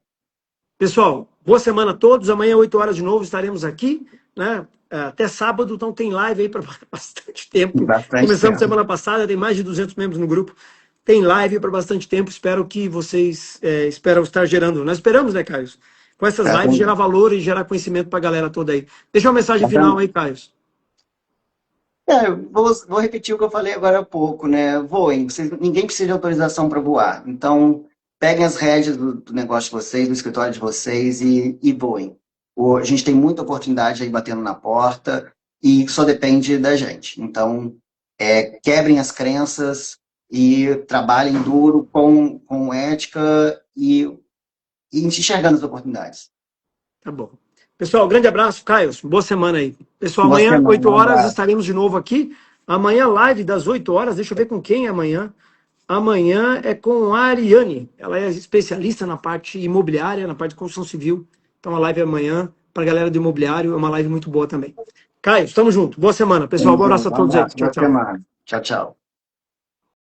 Pessoal, boa semana a todos, amanhã 8 horas de novo estaremos aqui, né? Até sábado, então tem live aí para bastante tempo. Começamos semana passada, tem mais de 200 membros no grupo. Tem live para bastante tempo, espero que vocês esperam estar gerando. Nós esperamos, né, Caio? Com essas lives, gerar valor e gerar conhecimento para a galera toda aí. Deixa uma mensagem final aí, Caio. Vou repetir o que eu falei agora há pouco, né? Voem, ninguém precisa de autorização para voar. Então, peguem as rédeas do negócio de vocês, do escritório de vocês e voem. A gente tem muita oportunidade aí batendo na porta e só depende da gente. Então, quebrem as crenças e trabalhem duro com ética e enxergando as oportunidades. Tá bom. Pessoal, grande abraço, Caio. Boa semana aí. Pessoal, amanhã, 8 horas, estaremos de novo aqui. Amanhã, live das 8 horas. Deixa eu ver com quem é amanhã. Amanhã é com a Ariane. Ela é especialista na parte imobiliária, na parte de construção civil. Então, a live é amanhã para a galera do imobiliário. É uma live muito boa também. Caio, estamos juntos. Boa semana, pessoal. Um abraço a todos aí. Tchau, tchau. Tchau, tchau.